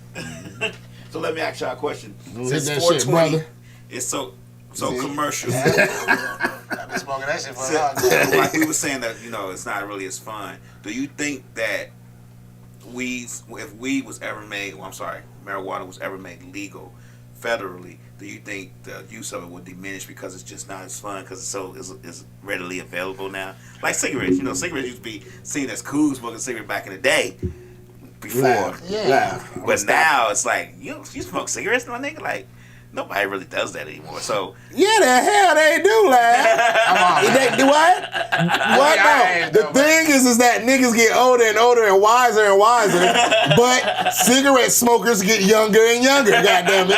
So let me ask y'all a question. Hit that shit, brother. It's so commercial. I've been smoking that shit for a long time. Like we were saying that, it's not really as fun. Do you think that if weed was ever made, marijuana was ever made legal federally, do you think the use of it would diminish because it's just not as fun because it's readily available now? Like cigarettes, cigarettes used to be seen as cool smoking cigarette back in the day. Before, Yeah. But now it's like you smoke cigarettes, my nigga. Like nobody really does that anymore. So Yeah, the hell they do, lad. They do what? What? No. The thing is that niggas get older and older and wiser, but cigarette smokers get younger and younger. Goddamn it,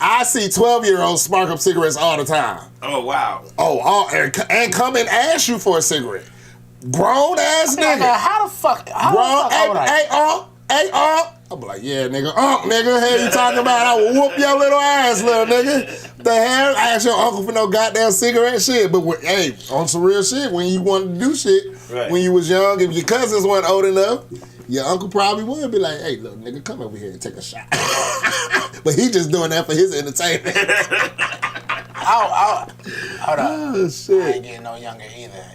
I see 12-year-olds spark up cigarettes all the time. oh wow, And come and ask you for a cigarette. Grown ass nigga. How the fuck old are you? Hey, I'm like, yeah, nigga, nigga, hell you talking about? I will whoop your little ass, little nigga. The hell? I asked your uncle for no goddamn cigarette shit. But, hey, on some real shit, when you wanted to do shit, when you was young, if your cousins weren't old enough, your uncle probably would be like, hey, little nigga, come over here and take a shot. But he just doing that for his entertainment. Hold up. Oh, shit. I ain't getting no younger either.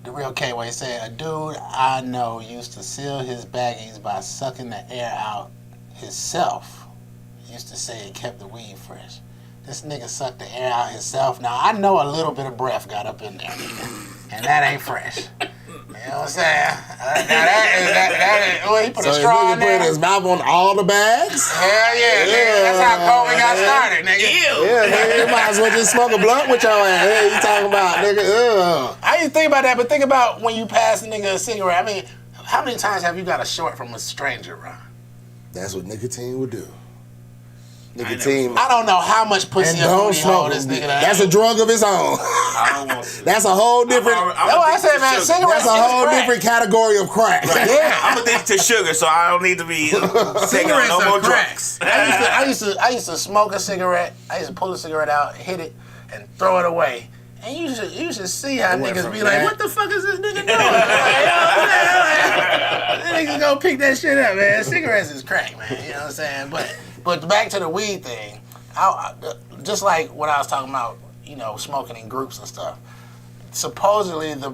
The real K-Way said, a dude I know used to seal his baggies by sucking the air out himself. He used to say it kept the weed fresh. This nigga sucked the air out himself. Now, I know a little bit of breath got up in there, and that ain't fresh. You know what I'm saying? That is, he put a straw in there. So he put his mouth on all the bags? Hell yeah, nigga. That's how COVID got started, nigga. Yeah, nigga, you might as well just smoke a blunt with your ass. Hey, you talking about, nigga? I used to think about that, but think about when you pass a nigga a cigarette. I mean, how many times have you got a short from a stranger, Ron? That's what nicotine would do. Nicotine. I don't know how much pussy And don't smoke. this nigga. That's a drug of its own. I don't want to. That's a whole different. That's what I said, man. Cigarettes. That's a whole crack. different category of crack. Yeah. I'm addicted to sugar, so I don't need to be taking on Cigarettes no are more crack. drugs. I used to smoke a cigarette. I used to pull a cigarette out, hit it, and throw it away. And you should see how niggas be like, what the fuck is this nigga doing? Niggas gonna pick that shit up, man. Cigarettes is crack, man. You know what I'm saying? But back to the weed thing. Just like what I was talking about, smoking in groups and stuff. Supposedly the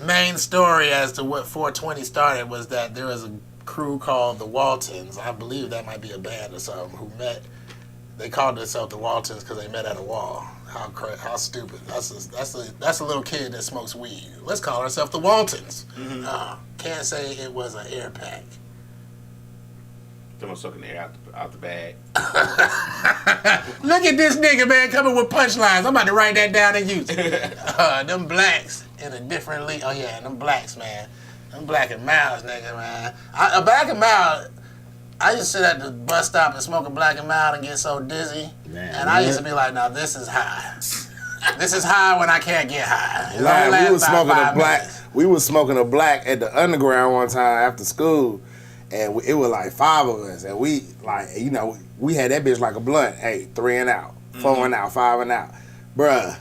main story as to what 420 started was that there was a crew called the Waltons. I believe that might be a band or something who met. They called themselves the Waltons because they met at a wall. How stupid. That's a little kid that smokes weed. Let's call ourselves the Waltons. Can't say it was an air pack. Someone sucking the air out the bag. Look at this nigga, man, coming with punchlines. I'm about to write that down and use it. Them blacks in a different league. Oh yeah, them blacks, man. Them Black and Milds, nigga, man. A Black and Mild. I used to sit at the bus stop and smoke a Black and Mild and get so dizzy. Man, and I used to be like, now this is high. This is high when I can't get high. We was smoking a black at the underground one time after school, and it was like 5 of us, and we we had that bitch like a blunt. Hey, 3 and out, 4 and out, 5 and out, bruh.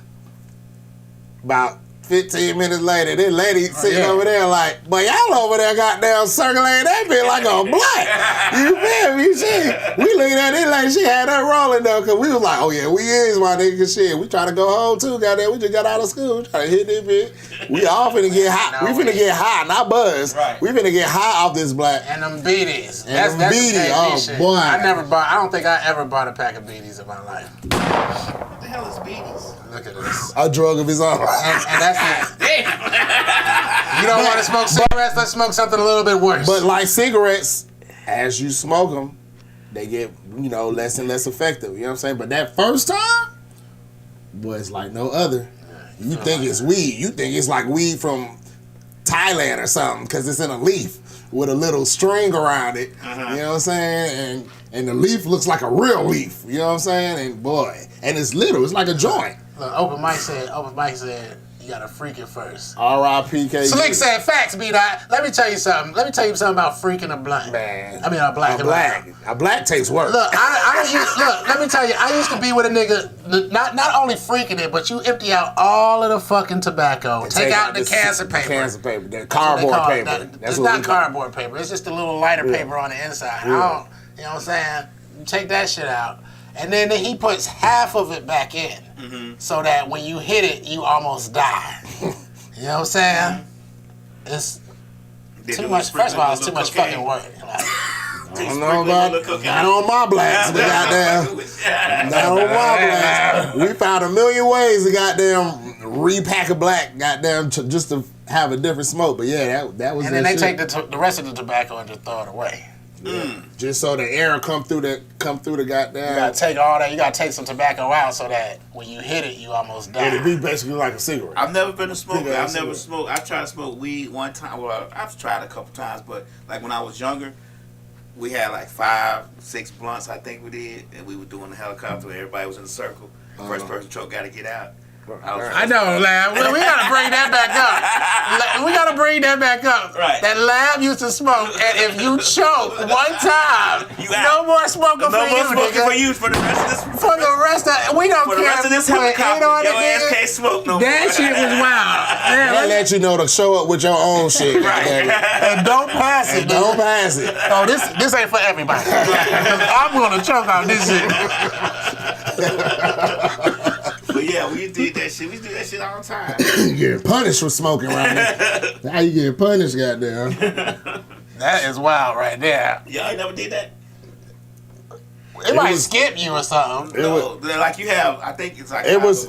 About 15 minutes later, this lady sitting over there like, but y'all over there goddamn circulating that bitch like a blunt. You feel me? We looking at this lady, she had that rolling though, cause we was like, oh yeah, we is my nigga shit. We trying to go home too, goddamn. We just got out of school, we trying to hit this bitch. We all finna get high. We finna get high, not buzz. Right. We finna get high off this black. And them beaties. That's beaties. Oh shit. boy. I don't think I ever bought a pack of beaties in my life. What the hell is beaties? Look at this. A drug of his own. And that's it. You don't want to smoke cigarettes? Let's smoke something a little bit worse. But like cigarettes, as you smoke them, they get, less and less effective. You know what I'm saying? But that first time, boy, it's like no other. You think it's weed. You think it's like weed from Thailand or something because it's in a leaf with a little string around it. You know what I'm saying? And the leaf looks like a real leaf. You know what I'm saying? And boy, and it's little. It's like a joint. Look, Open Mike said, you gotta freak it first. R.I.P. K. Slick said, facts, B-Dot. Let me tell you something. About freaking a blunt. Man. I mean, a black. A black takes work. Look, let me tell you, I used to be with a nigga, not only freaking it, but you empty out all of the fucking tobacco. Take out the cancer paper. The cardboard paper. It's not cardboard paper. It's just a little lighter paper on the inside. You know what I'm saying? You take that shit out. And then he puts half of it back in, so that when you hit it, you almost die. You know what I'm saying? It's too much. First of all, it's too much fucking work. I don't know about not on my blacks, but goddamn, not on my blacks. We found a million ways to goddamn repack a black, goddamn, just to have a different smoke. But yeah, that was. And then they take the rest of the tobacco and just throw it away. Yeah. Just so the air come through the goddamn. You gotta take all that. You gotta take some tobacco out so that when you hit it, you almost die. It'd be basically like a cigarette. I've never been a smoker. I've never smoked. I tried to smoke weed one time. Well, I've tried a couple times, but like when I was younger, we had like 5, 6 blunts. I think we did, and we were doing the helicopter. Everybody was in a circle. First person choke, got to get out. I know, Lab. We gotta bring that back up. Right. That Lab used to smoke, and if you choke one time, no more smoking for you, nigga. No more smoking for you for the rest of this. For the rest of we don't for care. For the rest of this helicopter, your ass can't smoke no more. That shit was wild. They let you know to show up with your own shit. Right. And don't pass it. Don't pass it. Oh, this ain't for everybody. I'm gonna choke on this shit. But yeah, we did that shit. We do that shit all the time. You getting punished for smoking right now. How you getting punished, goddamn? That is wild right there. Y'all never did that? It might skip you or something. No, like you have. I think it's like it was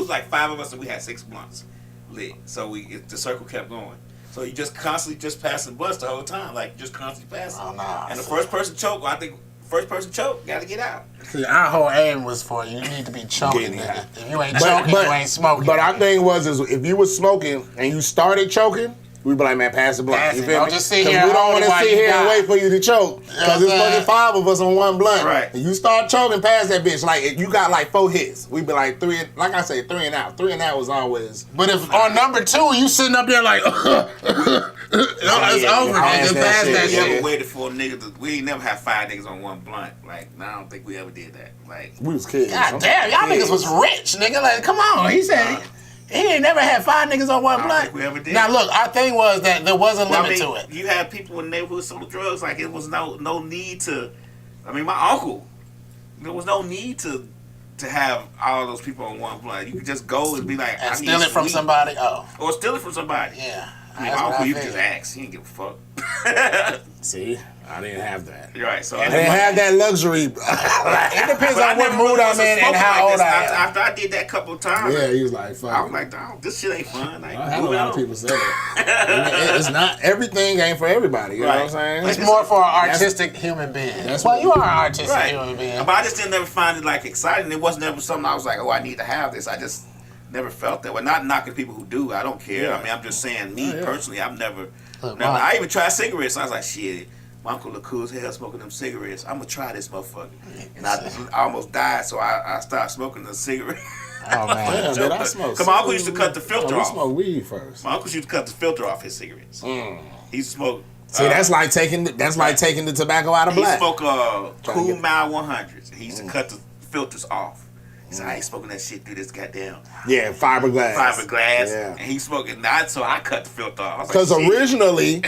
like 5 of us, and we had 6 blunts lit. So the circle kept going. So you just constantly passing blunts the whole time, like just constantly passing. Oh no! And the first person choke. I think. First person choke, gotta get out. See, our whole aim was for you need to be choking. If you ain't choking, you ain't smoking. But our thing was if you was smoking and you started choking, we'd be like, man, pass the blunt. You feel me? Just sit here. We don't want to sit here and wait for you to choke. Because it's fucking 5 of us on one blunt. Right. And you start choking past that bitch. Like, if you got like 4 hits. We'd be like 3, like I say, 3 and out. 3 and out was always. But if on number 2, you sitting up there like, it's over. Just pass that shit. We never waited for a nigga we ain't never had 5 niggas on one blunt. Like, I don't think we ever did that. Like, we was kids. God damn, y'all niggas was rich, nigga. Like, come on. He said. He ain't never had 5 niggas on one blunt. We ever did. Now look, our thing was that there was a limit to it. You had people in the neighborhood selling drugs, like it was no need to. I mean, my uncle, there was no need to have all those people on one blunt. You could just go and be like, and steal it from somebody. Oh, or steal it from somebody. Yeah. I mean, my uncle, you could just ask. He didn't give a fuck. See, I didn't have that. Right, so I didn't have that luxury. It depends on what mood I'm in and how old I am. After I did that couple of times, Yeah, he was like, fuck. I was like, dog, this shit ain't fun. Like, I had a lot of people say that. It's not, everything ain't for everybody. You know what I'm saying? It's more for an artistic human being. Well, you are an artistic human being. But I just didn't ever find it like exciting. It wasn't ever something I was like, oh, I need to have this. I just never felt that way. Not knocking people who do. I don't care. Yeah. I mean, I'm just saying, me personally, I've never. Look, I even tried cigarettes. I was like, shit. My uncle look cool as hell smoking them cigarettes. I'm gonna try this motherfucker. And I almost died, so I stopped smoking the cigarette. Oh man, Did I smoke? Cause my uncle used to cut the filter off. We smoked weed first. My uncle used to cut the filter off his cigarettes. He used to smoke. See, that's like taking the tobacco out of black. He smoked Cool Mile 100s. He used to cut the filters off. He said, I ain't smoking that shit through this goddamn fiberglass. Yeah. And he smoking that, so I cut the filter off. Because originally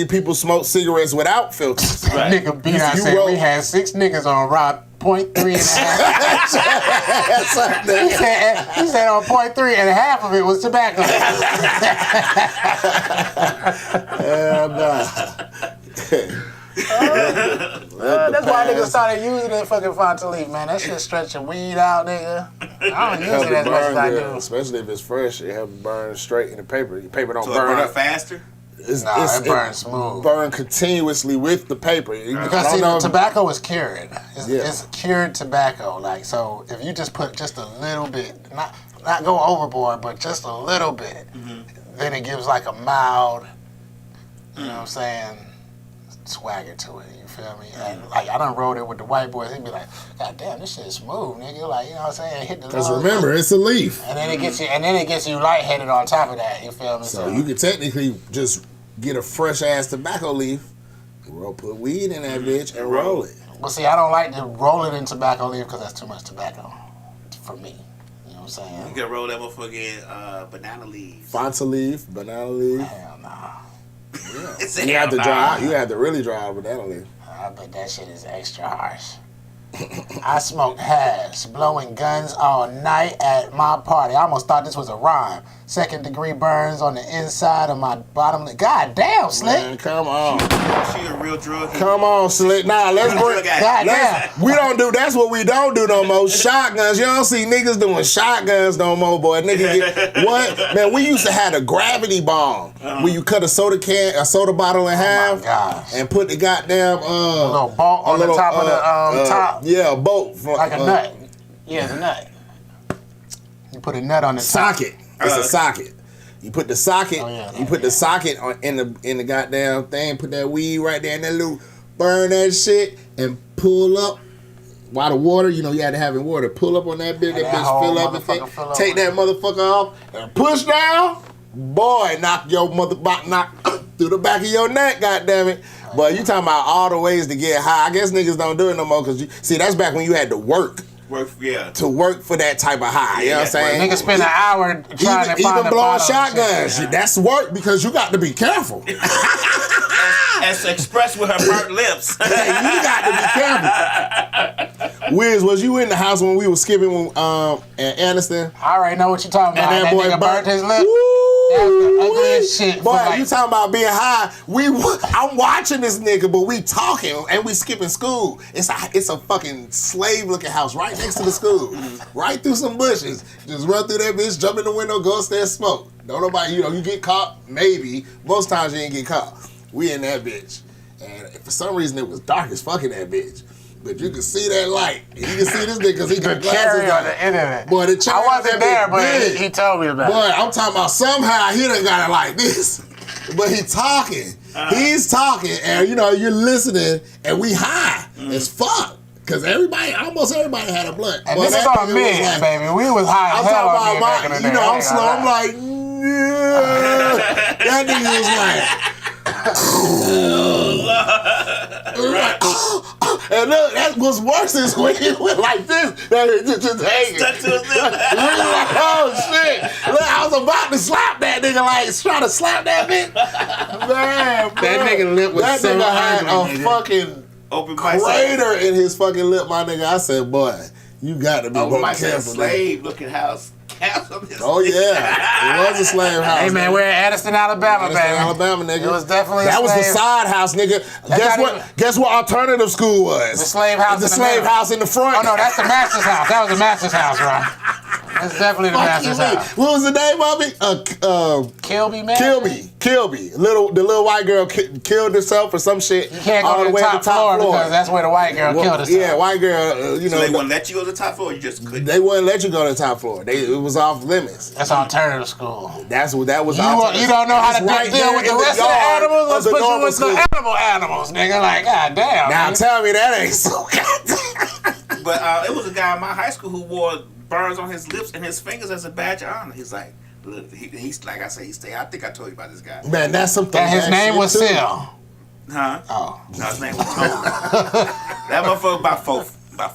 people smoked cigarettes without filters. That nigga beat I said we had 6 niggas on Rob 0.3 and a half. He said on 0.3 and half of it was tobacco. Hell nah. That's why niggas started using that fucking Fanta leaf, man. That shit stretching weed out, nigga. I don't use it as much as I do. Especially if it's fresh, it helps burn straight in the paper. The paper don't so burn up faster? It burns smooth. Burn continuously with the paper. Because see, the tobacco is cured. It's cured tobacco. Like, so if you just put just a little bit, not go overboard, but just a little bit, then it gives like a mild, you know what I'm saying, swagger to it. You feel me? And like I done rolled it with the white boys. He'd be like, God damn, this shit is smooth, nigga. Like, you know what I'm saying? Hit the. Because remember, it's a leaf. And then it gets you lightheaded on top of that. You feel me? So you could technically just get a fresh ass tobacco leaf, put weed in that bitch, and roll it. Well, see, I don't like to roll it in tobacco leaf because that's too much tobacco for me. You know what I'm saying? You can roll that motherfucker in banana leaves. Fanta leaf, banana leaf. Hell nah. Yeah. You have to dry. You have to really dry out banana leaf. I bet that shit is extra harsh. I smoked hash, blowing guns all night at my party. I almost thought this was a rhyme. 2nd-degree burns on the inside of my bottom lip. God damn, Slick. Man, come on. She a real drug. Come on, Slick. Nah, let's bring. God damn. We don't do. That's what we don't do no more. Shotguns. You don't see niggas doing shotguns no more, boy. Nigga, what? Man, we used to have a gravity bomb where you cut a soda bottle in half, and put the goddamn a little bolt on the top of the top. Yeah, a bolt like a nut. Yeah, it's a nut. You put a nut on the socket. It's a socket. You put the socket. The socket in the goddamn thing. Put that weed right there in that little. Burn that shit and pull up. While the water, you had to have in water. Pull up on that bitch. That bitch fill up and take that motherfucker off and push down. Boy, knock through the back of your neck. Goddamn it. But you talking about all the ways to get high. I guess niggas don't do it no more because that's back when you had to work. To work for that type of high. You know what I'm saying? Niggas spend an hour trying to find even blowing shotguns. That's work because you got to be careful. As expressed with her burnt lips. Hey, you got to be careful. Wiz, was you in the house when we were skipping in Aniston? I already know what you're talking about. And that boy nigga burnt his lip. That's the ugliest shit. Boy, you talking about being high. I'm watching this nigga, but we talking and we skipping school. It's a fucking slave looking house right next to the school. Right through some bushes. Just run through that bitch, jump in the window, go upstairs, smoke. Don't nobody, you get caught, maybe. Most times you ain't get caught. We in that bitch. And for some reason it was dark as fuck in that bitch. But you can see that light. And you can see this nigga because he got glasses on the internet. Boy, the cherry I wasn't there, but he told me about it. Boy, I'm talking about somehow he done got it like this. But he talking. He's talking, and you're listening, and we high as fuck. Because almost everybody had a blunt. And this is on me, baby. We was high as hell on me back in the day. I'm slow. I'm like, yeah. That nigga was like... And look, that was worse is when he went like this. Just hanging. Like, oh shit. Look, I was about to slap that nigga, like trying to slap that bitch. Man, bro. That nigga lip was that so nigga had ugly, a fucking open crater in his fucking lip, my nigga. I said, boy, you got to be more careful. Slave looking house. house on this. Oh yeah, it was a slave house. Hey man, we're in Addison, Alabama, Addison, baby. Alabama, nigga. It was definitely that a was the slave. side house, nigga. Guess what alternative school was? The slave house. The in the slave middle. house in the front. Oh no, that's the master's house. That was the master's house, right? That's definitely the master's house. What was the name of it? Kilby, man. Kilby. The little white girl killed herself or some shit. You can't go all to the the way top floor because that's where the white girl killed herself. Yeah, white girl. So they wouldn't let you go to the top floor. You just couldn't. They wouldn't let you go to the top floor. It was off limits. That's alternative school. That was. You don't know how to deal with the rest of the animals. Let's put you with the animals, nigga. Like, god damn. Now man. tell me that ain't so goddamn. But it was a guy in my high school who wore burns on his lips and his fingers as a badge of honor. He's like, look, he's like I say, I think I told you about this guy. Man, that's something. And his name was Sil. Huh? Oh. No, his name was Tony. That motherfucker about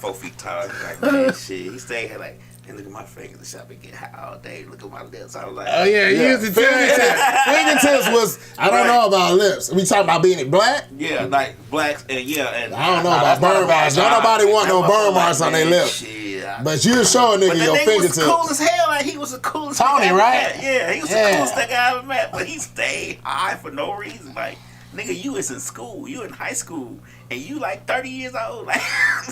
4 feet tall. Like, man, shit. He stayed here like, hey, look at my fingers. The shop and get high all day. Look at my lips. I was like, Oh yeah, you used to tell me that. Fingertips was. I don't know about lips. We talking about being black. yeah, like blacks and and I don't know Nah, about that's not burn a bad marks. Don't job. nobody want that no motherfucker burn like, marks on their man, lips. Shit. But you show a But nigga the your nigga fingertips. was cool as hell. Like he was the coolest. Tony, nigga I ever right? met. Yeah, he was Yeah. the coolest nigga I ever met. But he stayed high for no reason. Like, nigga, you was in school. You in high school, and you like 30 years old. Like, I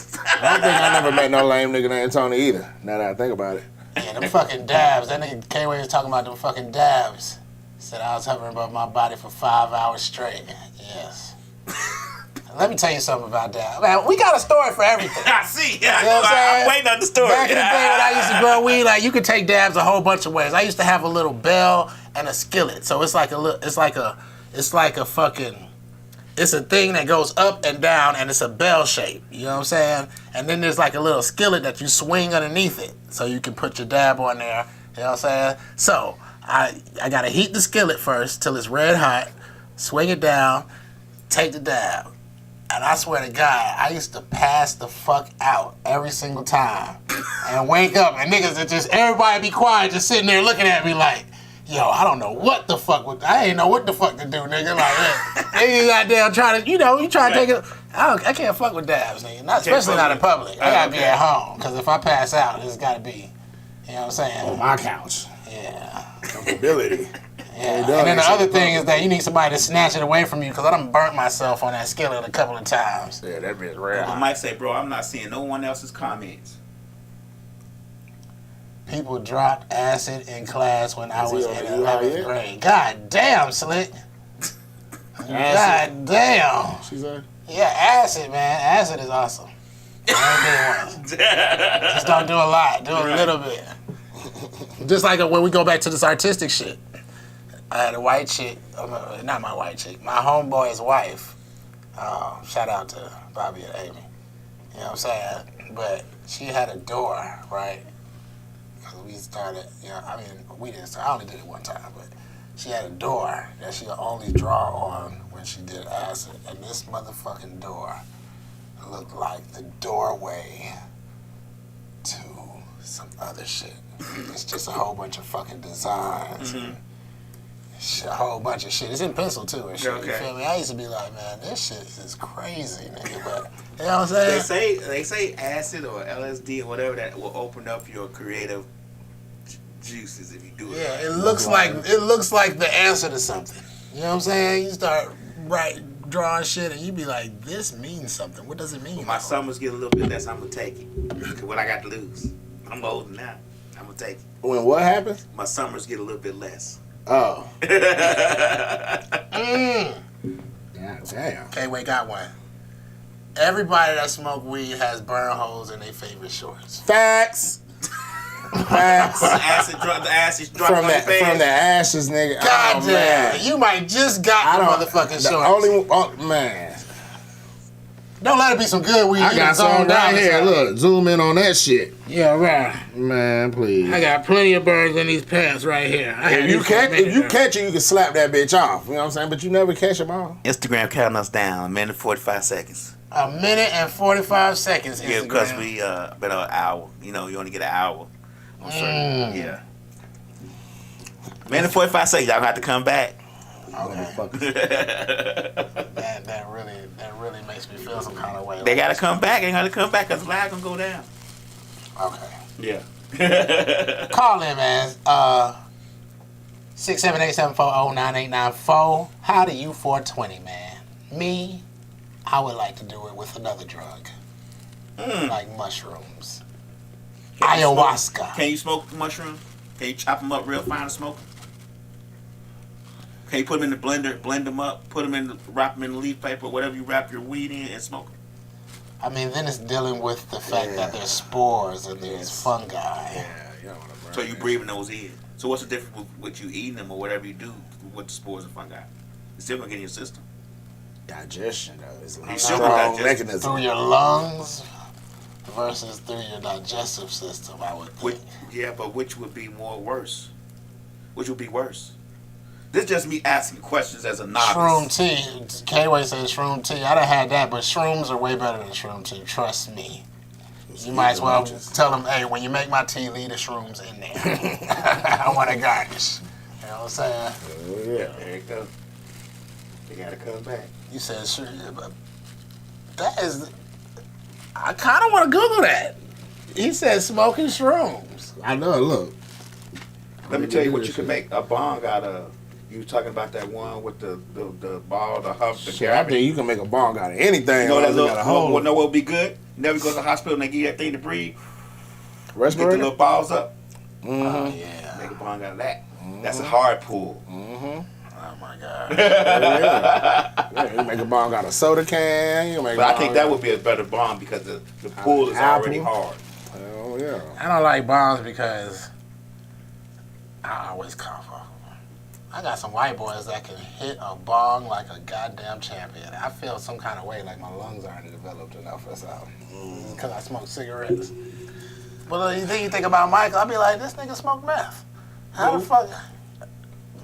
don't think I never met no lame nigga named Tony either. Now that I think about it. Yeah, them fucking dabs. That nigga K-Way was talking about them fucking dabs. Said I was hovering above my body for 5 hours straight. Yes. Let me tell you something about that. Man, we got a story for everything. I see. Yeah, You know what I'm saying? I'm waiting on the story. Back in the day when I used to grow weed, like you could take dabs a whole bunch of ways. I used to have a little bell and a skillet. So it's like a fucking, it's a thing that goes up and down and it's a bell shape. You know what I'm saying? And then there's like a little skillet that you swing underneath it. So you can put your dab on there. You know what I'm saying? So I gotta heat the skillet first till it's red hot, swing it down, take the dab. And I swear to God, I used to pass the fuck out every single time and wake up and niggas would just, everybody be quiet, just sitting there looking at me like, yo, I don't know what the fuck, I ain't know what the fuck to do, nigga. Like, nigga goddamn trying to, you try to take it, I can't fuck with dabs, nigga. Not, especially not in public. I gotta be at home, because if I pass out, it's gotta be, you know what I'm saying? On my couch. Yeah. Comfortability. Yeah. And then the other thing is that you need somebody to snatch it away from you, because I done burnt myself on that skillet a couple of times. Yeah, that bitch rare. I might say, bro, I'm not seeing no one else's comments. People dropped acid in class when I was in you 11th yet? grade. God damn, Slick. God damn. She said? Yeah, acid, man. Acid is awesome. I ain't doing once. Just don't do a lot. Do a little bit. Just like when we go back to this artistic shit. I had a white chick, not my white chick, my homeboy's wife. Shout out to Bobby and Amy. You know what I'm saying? But she had a door, right? Because we started, we didn't start, I only did it one time, but she had a door that she could only draw on when she did acid. And this motherfucking door looked like the doorway to some other shit. It's just a whole bunch of fucking designs. Mm-hmm. A whole bunch of shit. It's in pencil too and shit. Okay. You feel me? I used to be like, man, this shit is crazy, nigga. But you know what I'm saying? They say acid or LSD or whatever that will open up your creative juices if you do it. Yeah, it looks like the answer to something. You know what I'm saying? You start drawing shit and you be like, this means something. What does it mean? When my summers get a little bit less, I'm gonna take it. 'Cause what I got to lose, I'm old now. I'm gonna take it. When what happens? My summers get a little bit less. Oh. Mm. God damn. Okay, wait, got one. Everybody that smoke weed has burn holes in their favorite shorts. Facts. Facts. The acid drop From the ashes, nigga. God Oh, damn. man. You might just got the motherfucking shorts. Man. Don't let it be some good weed. I got some right here. Look, zoom in on that shit. Yeah, right. Man, please. I got plenty of burns in these pants right here. If you catch it, you can slap that bitch off. You know what I'm saying? But you never catch them all. Instagram counting us down, a minute 45 seconds. A minute and 45 seconds. Yeah, Instagram. because we been an hour. You know, you only get an hour. On certain, yeah. Minute 45 seconds. Y'all have to come back. Okay. that really makes me feel some kind of way. They gotta come back. They gotta come back because live gonna go down. Okay. Yeah. Call in, man. 678-740-9894. How do you 420, man? Me, I would like to do it with another drug. Like mushrooms. Ayahuasca. Can you smoke mushrooms? Can you chop them up real fine and smoke them? Can you put them in the blender, blend them up, wrap them in the leaf paper, whatever you wrap your weed in, and smoke them? I mean, then it's dealing with the fact that there's spores and there's fungi. Yeah, you don't want to burn. So you breathing those in. So what's the difference with you eating them or whatever you do with the spores and fungi? It's still gonna get in your system. Digestion, though. It's a still strong digestion. mechanism. Through your lungs versus through your digestive system, I would think. But which would be worse? Which would be worse? This is just me asking questions as a novice. Shroom tea. K-Way says shroom tea. I done had that, but shrooms are way better than shroom tea. Trust me. You might as well tell them, hey, when you make my tea, leave the shrooms in there. I want a garnish. You know what I'm saying? Oh, yeah. There you go. You gotta come back. You said sure, yeah, but that is. I kind of want to Google that. He said smoking shrooms. I know, look. Let me tell you what you can make a bong out of. You was talking about that one with the ball, the huff, the Shit, I think you can make a bong out of anything. You know that got a hole. what would be good? Never go to the hospital and they give you that thing to breathe. Get the Respirator? little balls up. Oh, yeah. Make a bong out of that. That's a hard pull. Oh, my God. Yeah, you can make a bong out of soda can. You can make But I think that would be a better bong because the pull is already hard. Oh, yeah. I don't like bombs because I always cough off. I got some white boys that can hit a bong like a goddamn champion. I feel some kind of way like my lungs aren't developed enough or something. Because I smoke cigarettes. But you think about Michael, I'll be like, this nigga smoke meth. How the fuck?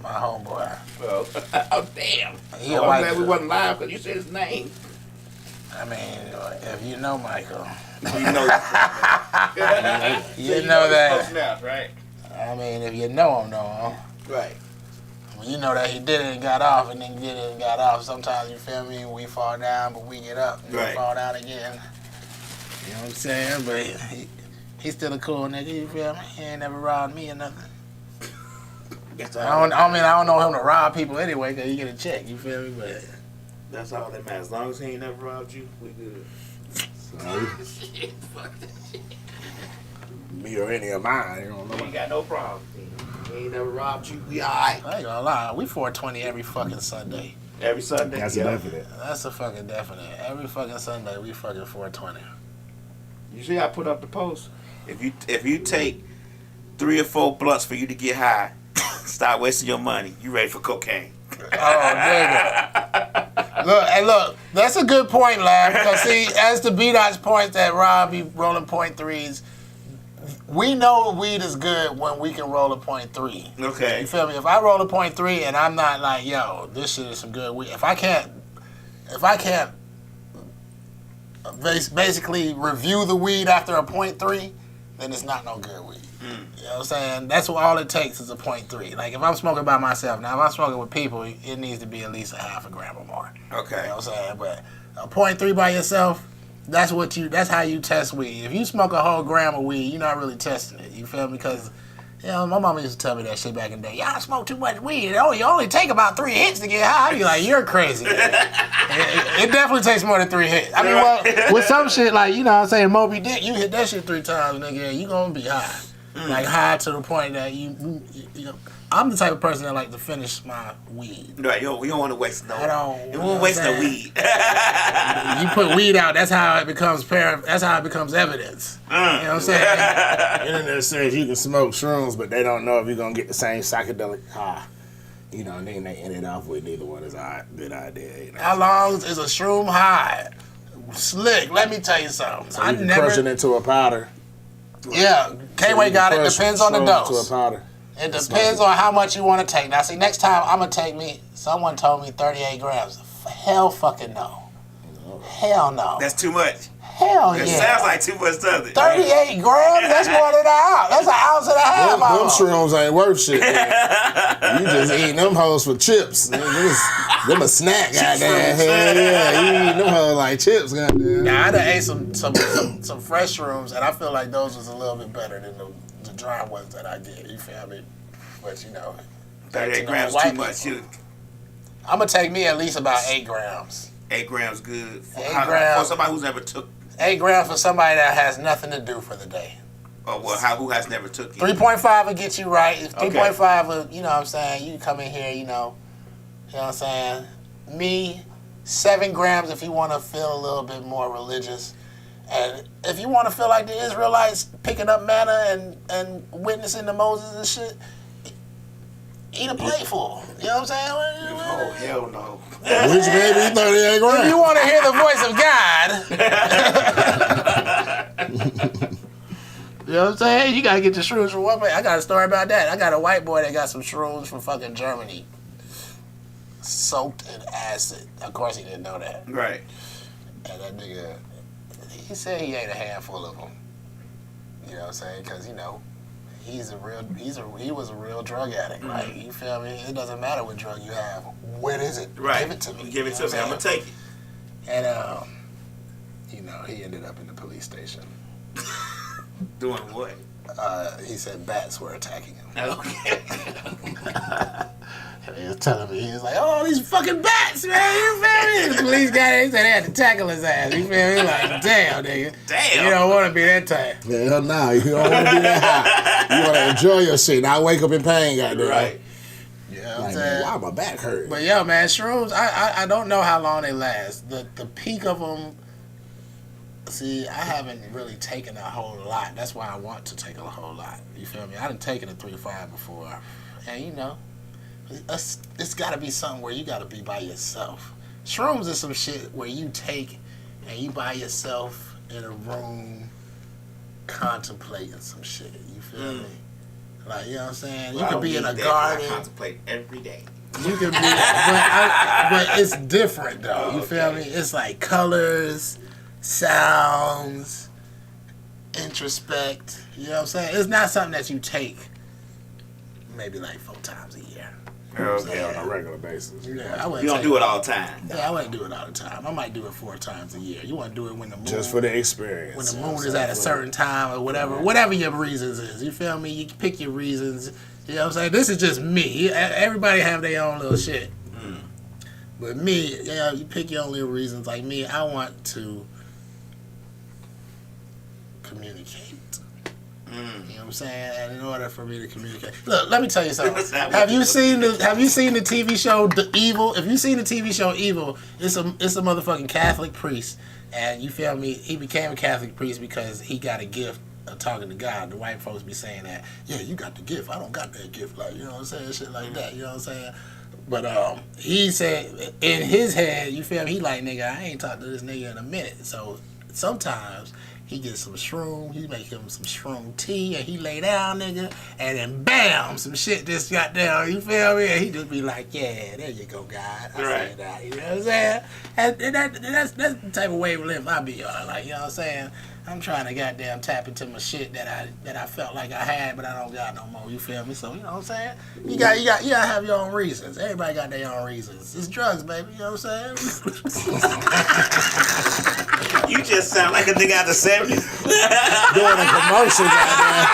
My homeboy. Well, oh, damn. He a I'm white glad we dude. wasn't live because you said his name. I mean, if you know Michael, You know you know that. Mouth, right? I mean, if you know him, Right. Well, you know that he did it and got off, and then did it and got off. Sometimes, you feel me, we fall down, but we get up. And Right. we fall down again. You know what I'm saying? But he's still a cool nigga, you feel me? He ain't never robbed me or nothing. I don't know him to rob people anyway, because he get a check, you feel me? But That's all that matters. As long as he ain't never robbed you, we good. Me or any of mine. You don't We know. ain't got no problem. He ain't never robbed you. We alright. I ain't gonna lie, we 420 every fucking Sunday. Every Sunday. That's yeah. definite. That's a fucking definite. Every fucking Sunday, we fucking 420. You see, I put up the post. If you take 3 or 4 blunts for you to get high, stop wasting your money. You ready for cocaine? Oh, nigga. Look, that's a good point, Lab. Because, see, as the B-Dot's point that Rob be rolling .3s, we know weed is good when we can roll a .3. Okay. You feel me? If I roll a .3 and I'm not like, yo, this shit is some good weed. If I can't basically review the weed after a .3, then it's not no good weed. You know what I'm saying? That's what all it takes is a .3. Like, if I'm smoking by myself, now if I'm smoking with people, it needs to be at least a half a gram or more. Okay. You know what I'm saying? But a .3 by yourself, that's how you test weed. If you smoke a whole gram of weed, you're not really testing it. You feel me? Because, you know, my mama used to tell me that shit back in the day. Y'all smoke too much weed. You only take about 3 hits to get high. I'd be like, you're crazy. It definitely takes more than 3 hits. I mean, well, with some shit like, you know what I'm saying, Moby Dick, you hit that shit 3 times, nigga, you gonna be high. Like, high to the point that you know, I'm the type of person that like to finish my weed. Right, yo, we don't want to waste no. I don't. You won't waste no weed. You put weed out, that's how it becomes evidence. You know what I'm saying? And then there says you can smoke shrooms, but they don't know if you're gonna get the same psychedelic high. You know, and then they end it off with neither one is a good idea. You know? How long is a shroom high? Slick, let me tell you something. So you can crush it into a powder. Yeah, K-Way got it. Depends on the shrooms to a dose. powder. It depends on how much you want to take. Now, see, next time I'm going to take someone told me 38 grams. Hell fucking no. Hell no. That's too much. Hell It yeah. sounds like too much, doesn't it? 38 grams? That's more than an ounce. That's an ounce and a half. Them shrooms ain't worth shit. Man. You just eating them hoes for chips. Them a snack, goddamn. Hell yeah, you eating them hoes like chips, goddamn. Now, I done ate some fresh shrooms, and I feel like those was a little bit better than dry ones that I get. You feel me? But 38 grams too much. I'm gonna take me at least about 8 grams. 8 grams good. For 8 grams. For somebody who's never took. 8 grams for somebody that has nothing to do for the day. Or who has never took it. 3.5 will get you right. If Okay. 3.5 will, you know what I'm saying, you come in here, you know what I'm saying? Me, 7 grams if you want to feel a little bit more religious. And if you want to feel like the Israelites picking up manna and witnessing the Moses and shit, eat a plateful. You know what I'm saying? Oh, hell no. Which baby 38 grams? If you want to hear the voice of God, you know what I'm saying? You got to get your shrooms from one place. I got a story about that. I got a white boy that got some shrooms from fucking Germany. Soaked in acid. Of course he didn't know that. Right. And that nigga, he said he ate a handful of them. You know what I'm saying? Because, he was a real drug addict. Mm-hmm. Like, you feel me? It doesn't matter what drug you have. What is it? Right. Give it to me. Give it to me. I'm going to take it. And, he ended up in the police station. Doing what? He said bats were attacking him. Okay. And he was telling me, he was like, oh, these fucking bats, man, you feel me? The police got there, he said they had to tackle his ass. You feel me? Like, damn, nigga. Damn. You don't want to be that type. Hell no, you don't want to be that high. You want to enjoy your shit, not wake up in pain, goddamn. Right. You know what I'm Like, saying? man, why my back hurt? But yo, man, shrooms, I don't know how long they last. The peak of them, see, I haven't really taken a whole lot. That's why I want to take a whole lot. You feel me? I done taken a 3.5 before. And it's got to be something where you got to be by yourself. Shrooms is some shit where you take and you by yourself in a room contemplating some shit. You feel me? Like, you know what I'm saying? You could be in a garden. I contemplate every day. You could be, but it's different though. You feel me? It's like colors, sounds, introspect. You know what I'm saying? It's not something that you take maybe like 4 times a year. Okay. On a regular basis. Yeah, I wouldn't. You don't do it all the time. Yeah, I wouldn't do it all the time. I might do it 4 times a year. You want to do it when the moon, Just for the experience. when the moon is at a certain time or whatever your reasons is. You feel me? You pick your reasons. You know what I'm saying? This is just me. Everybody have their own little shit. But me, you pick your own little reasons. Like me, I want to communicate. You know what I'm saying? And in order for me to communicate, look, let me tell you something. Have you seen the TV show The Evil? If you've seen the TV show Evil, it's a motherfucking Catholic priest, and you feel me? He became a Catholic priest because he got a gift of talking to God. The white folks be saying that, yeah, you got the gift. I don't got that gift, like, you know what I'm saying? Shit like that. You know what I'm saying? But he said in his head, you feel me? He like, nigga, I ain't talked to this nigga in a minute. So sometimes he gets some shroom, he make him some shroom tea, and he lay down, nigga, and then bam, some shit just got down, you feel me? And he just be like, yeah, there you go, God. I say that, you know what I'm saying? And that's the type of wave of life I be on, like, you know what I'm saying? I'm trying to goddamn tap into my shit that I felt like I had, but I don't got no more, you feel me? So, you know what I'm saying? You gotta have your own reasons. Everybody got their own reasons. It's drugs, baby, you know what I'm saying? You just sound like a nigga out the 70s. Doing a commercial, goddamn.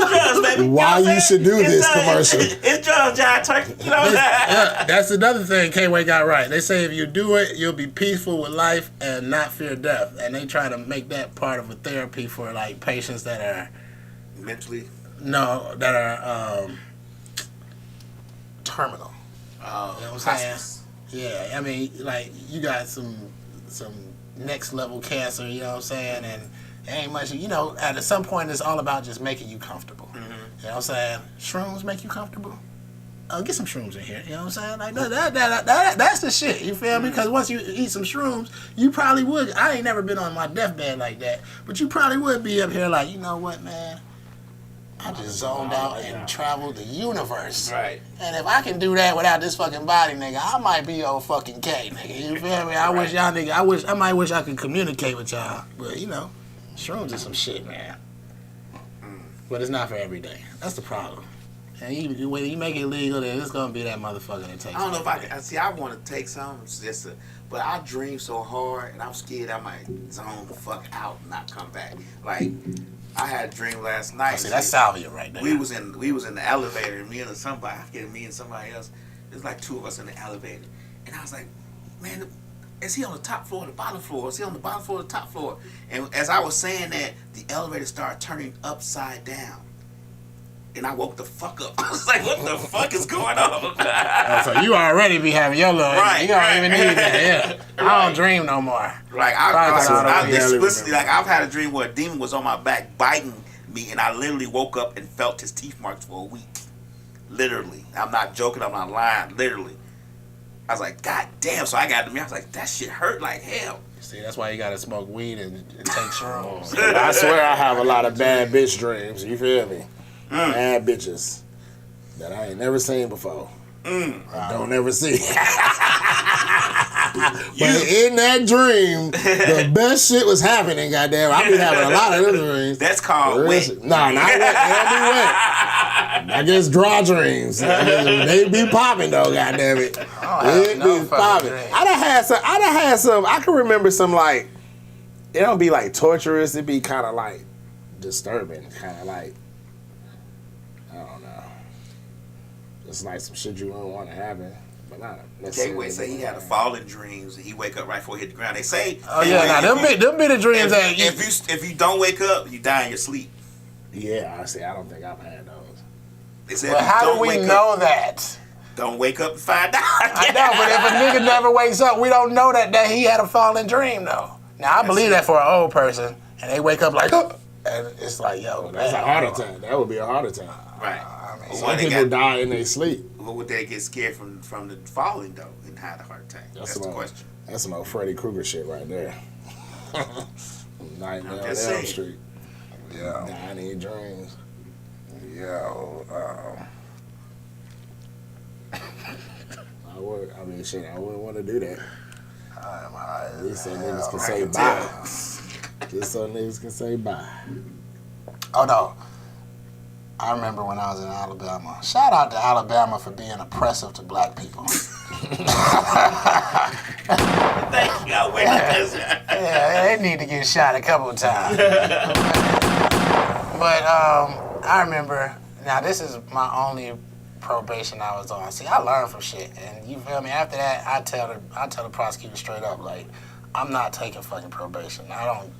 Drugs, baby. Why you should do this commercial? It's drugs, John Turkey. You know that? That's another thing K-Way got right. They say if you do it, you'll be peaceful with life and not fear death. And they try to make that part of a therapy for like patients that are Mentally? no, that are terminal. Oh, You know what I'm saying? Yeah, I mean, like you got some next level cancer, you know what I'm saying, and it ain't much. At some point, it's all about just making you comfortable. You know what I'm saying? Shrooms make you comfortable. Get some shrooms in here. You know what I'm saying? Like that's the shit. You feel me? Because once you eat some shrooms, you probably would. I ain't never been on my deathbed like that, but you probably would be up here like, you know what, man? I just zoned out and traveled the universe. Right. And if I can do that without this fucking body, nigga, I might be old fucking K, nigga. You feel me? I wish y'all, nigga, I might wish I could communicate with y'all. But, shrooms is some shit, man. But it's not for every day. That's the problem. And when you make it legal, then it's gonna be that motherfucker that takes. I don't know if I can. See, I want to take some, but I dream so hard, and I'm scared I might zone the fuck out and not come back. Like, I had a dream last night. See, that's salvia right there. We was in the elevator, me and somebody else. There's like two of us in the elevator, and I was like, man, is he on the top floor or the bottom floor? Is he on the bottom floor or the top floor? And as I was saying that, the elevator started turning upside down. And I woke the fuck up. I was like, what the fuck is going on? So you already be having your little... Right, you don't right. even need that, yeah. I don't dream no more. Like, I explicitly, like, I've had a dream where a demon was on my back biting me, and I literally woke up and felt his teeth marks for a week. Literally. I'm not joking, I'm not lying. Literally. I was like, God damn. So I got to me, I was like, that shit hurt like hell. See, that's why you gotta smoke weed and take shrooms. I swear I have a lot of bad bitch dreams. You feel me? Bad bitches that I ain't never seen before. I don't ever see. But in that dream, the best shit was happening, goddamn. I be having a lot of them dreams. That's called wet. Nah, not wet. They don't be wet. I guess draw dreams. They be popping though, goddamn it. It be popping. I done had some. I can remember some like. It don't be like torturous. It be kind of like disturbing, kind of like. I don't know. It's like some shit you don't want to happen, but not necessarily. Gateway say he had a falling dreams and he wake up right before he hit the ground. They say, Oh yeah, now them be the dreams that you, if you don't wake up, you die in your sleep. Yeah, I say I don't think I've had those. They said, But how do we know that? Don't wake up and find out. I know, but if a nigga never wakes up, we don't know that he had a falling dream though. Now I believe that for an old person, and they wake up like, and it's like, yo, That's a heart attack. That would be a heart attack. Right. Some people die in their sleep. What would they get scared from the falling though and have a heart attack? That's the question. That's some old Freddy Krueger shit right there. Nightmare on Elm Street. Yeah. Dying in your dreams. Yo, I wouldn't want to do that. At least so niggas can I say can bye. Just so niggas can say bye. Oh no. I remember when I was in Alabama. Shout out to Alabama for being oppressive to black people. Thank you. I went like this. Yeah, they need to get shot a couple of times. But I remember, now this is my only probation I was on. See, I learned from shit, and you feel me? After that, I tell the prosecutor straight up, like, I'm not taking fucking probation. I don't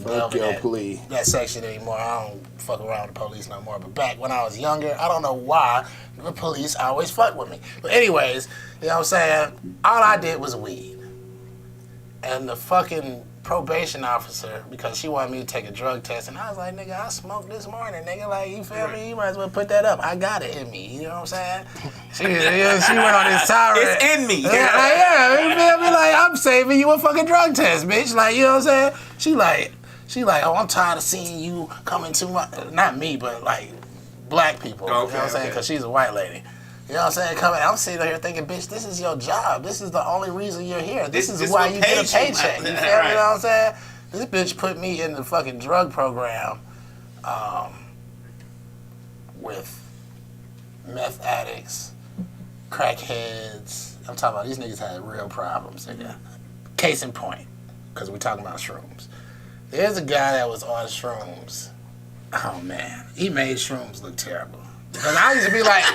Fuck your plea. that section anymore. I don't fuck around with the police no more. But back when I was younger, I don't know why the police always fuck with me. But anyways, you know what I'm saying? All I did was weed. And the fucking probation officer, because she wanted me to take a drug test, and I was like, nigga, I smoked this morning, nigga. Like, you feel me? You might as well put that up. I got it in me. You know what I'm saying? She went on this tirade. It's in me. Yeah, you feel me? Like, I'm saving you a fucking drug test, bitch. Like, you know what I'm saying? She like, oh, I'm tired of seeing you coming to my, not me, but like black people. You know what I'm saying? Because she's a white lady. You know what I'm saying? I'm sitting here thinking, bitch, this is your job. This is the only reason you're here. This is why you get a paycheck. You feel me? You know what I'm saying? This bitch put me in the fucking drug program with meth addicts, crackheads. I'm talking about these niggas had real problems, nigga. Case in point, because we're talking about shrooms. There's a guy that was on shrooms. Oh man, he made shrooms look terrible. Because I used to be like,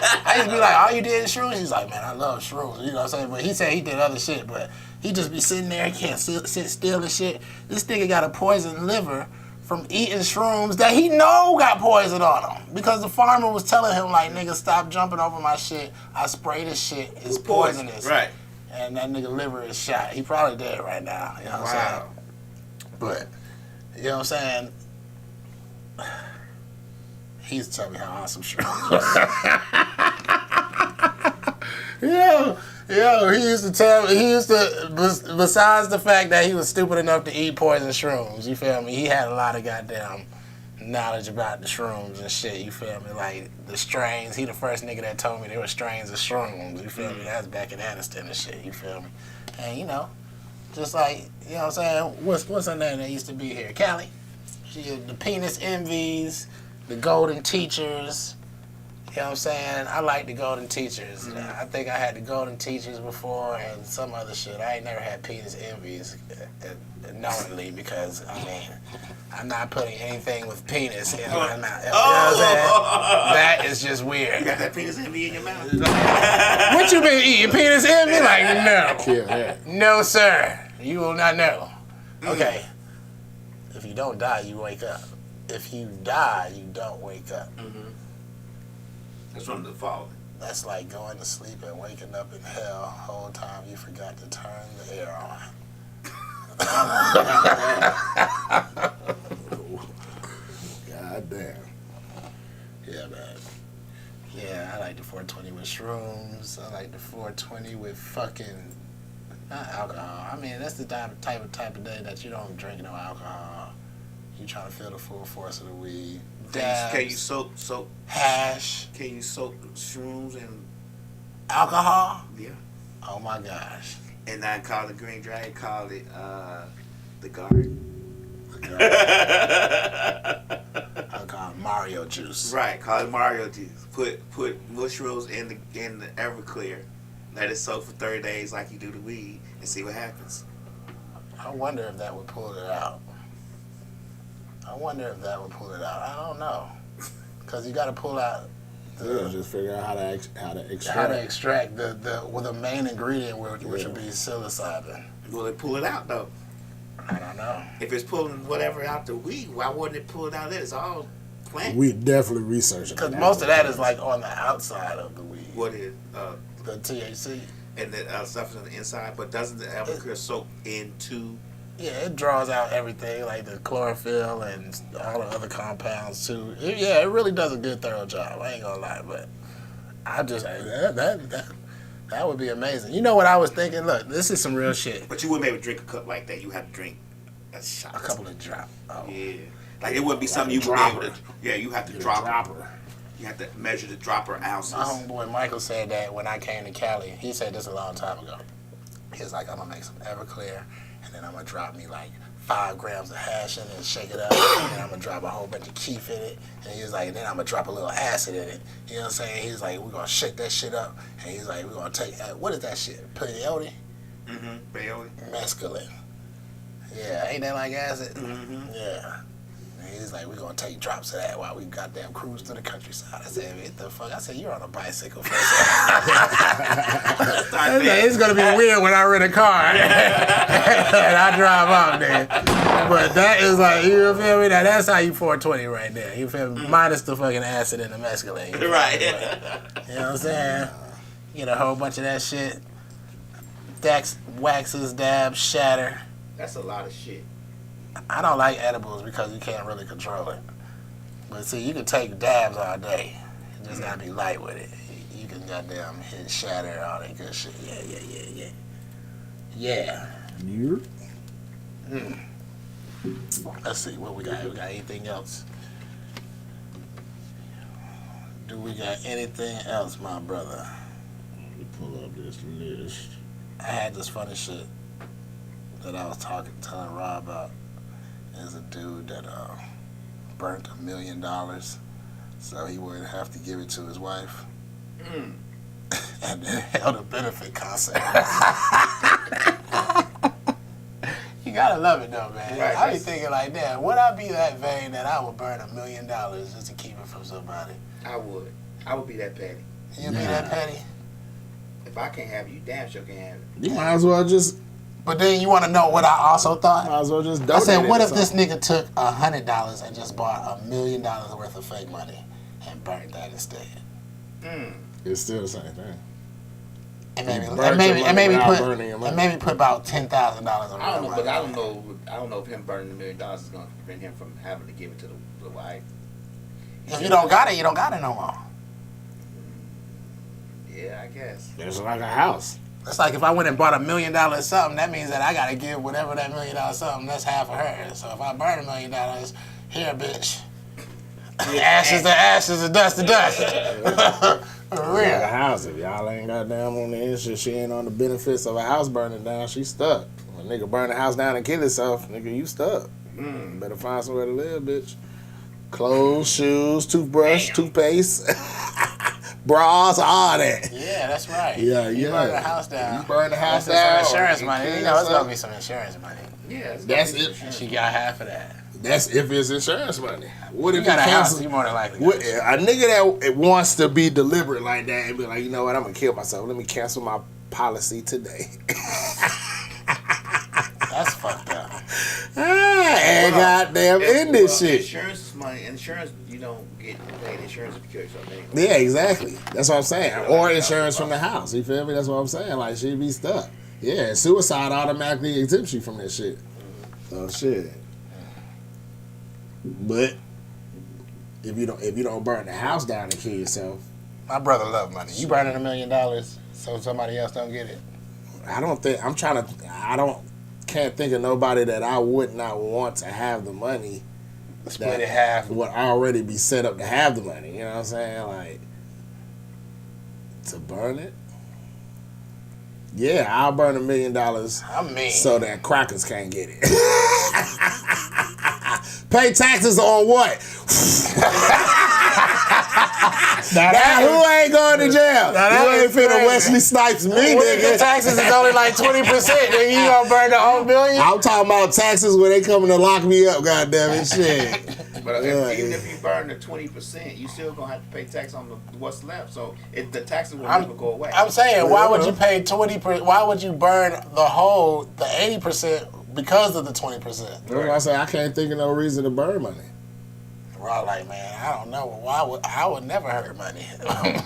all you did is shrooms? He's like, man, I love shrooms. You know what I'm saying? But he said he did other shit, but he just be sitting there, he can't sit still and shit. This nigga got a poisoned liver from eating shrooms that he know got poison on him. Because the farmer was telling him, like, nigga, stop jumping over my shit. I spray this shit. It's poisonous. Right. And that nigga liver is shot. He probably dead right now. You know what I'm saying? But, you know what I'm saying? He used to tell me how awesome shrooms was. Yo, he used to, besides the fact that he was stupid enough to eat poison shrooms, you feel me? He had a lot of goddamn knowledge about the shrooms and shit, you feel me? Like, the strains, he the first nigga that told me there were strains of shrooms, you feel me? That's back in Aniston and shit, you feel me? And, you know, just like, you know what I'm saying? What's her name that used to be here? Callie. She, the penis envies, the golden teachers, You know what I'm saying? I like the golden teachers. I think I had the golden teachers before and some other shit. I ain't never had penis envies knowingly because, I mean, I'm not putting anything with penis in my mouth. You know what I'm saying? That is just weird. You got that penis envy in your mouth? What you been eating? Penis envy? Like, no. Kill that. No, sir. You will not know. Okay. If you don't die, you wake up. If you die, you don't wake up. That's from the falling. That's like going to sleep and waking up in hell the whole time you forgot to turn the air on. God damn. Yeah, man. Yeah, I like the 420 with shrooms. I like the 420 with fucking not alcohol. I mean, that's the type of day that you don't drink no alcohol. You trying to feel the full force of the weed. Dabs, Can you soak hash, Can you soak shrooms and alcohol? yeah? Oh my gosh. And I call it Green Dragon. Call it the Garden. I call it Mario juice. Right. Call it Mario juice. Put mushrooms in the Everclear. Let it soak for 30 days like you do the weed, and see what happens. I wonder if that would pull it out. I don't know. Because you got to pull out Just figure out how to extract. how to extract the main ingredient, which would be psilocybin. Will it pull it out though? I don't know. If it's pulling whatever out the weed, why wouldn't it pull it out? It's all plant. We definitely researching. Because most of that is like on the outside of the weed. What is The THC. and the stuff on the inside? But doesn't the Everclear soak into? Yeah, it draws out everything, like the chlorophyll and all the other compounds too. It really does a good thorough job. I ain't gonna lie, but I just that would be amazing. You know what I was thinking? Look, this is some real shit. But you wouldn't be able to drink a cup like that. You have to drink a shot. A couple of drops. Oh. Yeah, like it wouldn't be something you would be able to. Yeah, you have to drop it. dropper. You have to measure the dropper ounces. My homeboy Michael said that when I came to Cali. He said this a long time ago. He was like, I'm gonna make some Everclear, and then I'm gonna drop me like 5 grams of hash in it and shake it up, and then I'm gonna drop a whole bunch of keef in it, and he was like, and then I'm gonna drop a little acid in it. You know what I'm saying? He's like, we're gonna shake that shit up, and he's like, we're gonna take, what is that shit? Peyote? Peyote. Mescaline. Yeah, ain't that like acid? Yeah. And he's like, we're gonna take drops of that while we goddamn cruise to the countryside. I said, what the fuck? I said, you're on a bicycle first. I said, it's gonna be weird when I rent a car and I drive off there. But that is like, you feel me? That's how you 420 right there. You feel me? Minus the fucking acid and the mescaline. Right. You know what I'm saying? Get a whole bunch of that shit. Waxes, dabs, shatter. That's a lot of shit. I don't like edibles because you can't really control it. But see, you can take dabs all day. You just gotta be light with it. You can goddamn hit shatter, all that good shit. Yeah. You? Let's see what we got. We got anything else? Do we got anything else, my brother? Let me pull up this list. I had this funny shit that I was telling Rob about. There's a dude that burnt $1 million so he wouldn't have to give it to his wife. And then held a benefit concert. You gotta love it though, man. Right, I be thinking like, damn, would I be that vain that I would burn $1 million just to keep it from somebody? I would be that petty. You be that petty? If I can't have it, you damn sure can have it. You might as well just. But then you want to know what I also thought? Might as well just. I said, donate what it if or this something. nigga took $100 and just bought $1 million worth of fake money and burnt that instead? It's still the same thing. And You burnt your money without burning your money. maybe put about $10,000 on I don't know, but I money. don't know if him burning $1 million is going to prevent him from having to give it to the wife. If you don't got it, you don't got it no more. Yeah, I guess. It's like a house. It's like if I went and bought $1 million something, that means that I got to give whatever that $1 million something, that's half of her. So if I burn $1 million, here, bitch. Ashes to ashes and dust to dust. For Like a real. house. If y'all ain't got down on the insurance, she ain't on the benefits of a house burning down, she stuck. When a nigga burn the house down and kill himself, nigga, you stuck. Better find somewhere to live, bitch. Clothes, shoes, toothbrush, toothpaste. bras, all that. Yeah, that's right. Yeah, You yeah. burn the house down. You burn the house That's some down, insurance or money. you You kill know, it's yourself. gonna be some insurance money. Yeah, That's it. She got half of that. That's if it's insurance money. What You if got a he house, cancels? you more than likely. What, a nigga that wants to be deliberate like that and be like, you know what, I'm gonna kill myself. Let me cancel my policy today. That's fucked up. And goddamn in this shit. Insurance is money. Insurance, you don't get paid insurance if you kill yourself anyway. Yeah, exactly. That's what I'm saying. Or insurance from the house. You feel me? That's what I'm saying. Like, she'd be stuck. Yeah, and suicide automatically exempts you from that shit. So shit. But if you don't burn the house down and kill yourself, My brother love money. You burning $1 million so somebody else don't get it. Can't think of nobody that I would not want to have the money. Split it half. Would already be set up to have the money. You know what I'm saying? Like, to burn it? Yeah, I'll burn $1 million I mean, so that crackers can't get it. Pay taxes on what? Now who ain't going to jail? You ain't finna Wesley Snipes me, what if the nigga. taxes is only like 20%? Then you gonna burn the whole $1 million? I'm talking about taxes when they coming to lock me up, goddammit, shit. But Yeah, even yeah. if you burn the 20%, you still gonna have to pay tax on what's left. So the taxes will never go away. I'm saying, why would you pay 20%? Why would you burn the 80% because of the 20%? That's why I say I can't think of no reason to burn money. We're all like, man, I don't know. I would never hurt money.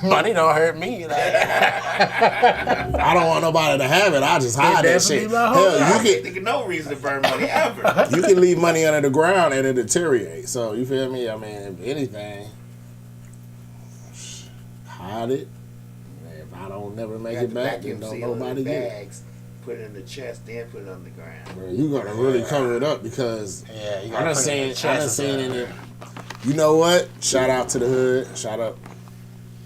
Money don't hurt me. Like, I don't want nobody to have it. I just hide that definitely shit. my Hell, I you can't can think of no reason to burn money ever. you can leave money under the ground and it deteriorate. So you feel me? I mean, if anything, hide it. If I don't never make it back, then don't nobody get it. bags, put it in the chest, then put it on the ground. Bro, you gotta really cover it up because yeah, you I gotta done put it in the seen chest. in it. You know what? Shout out to the hood. Shout out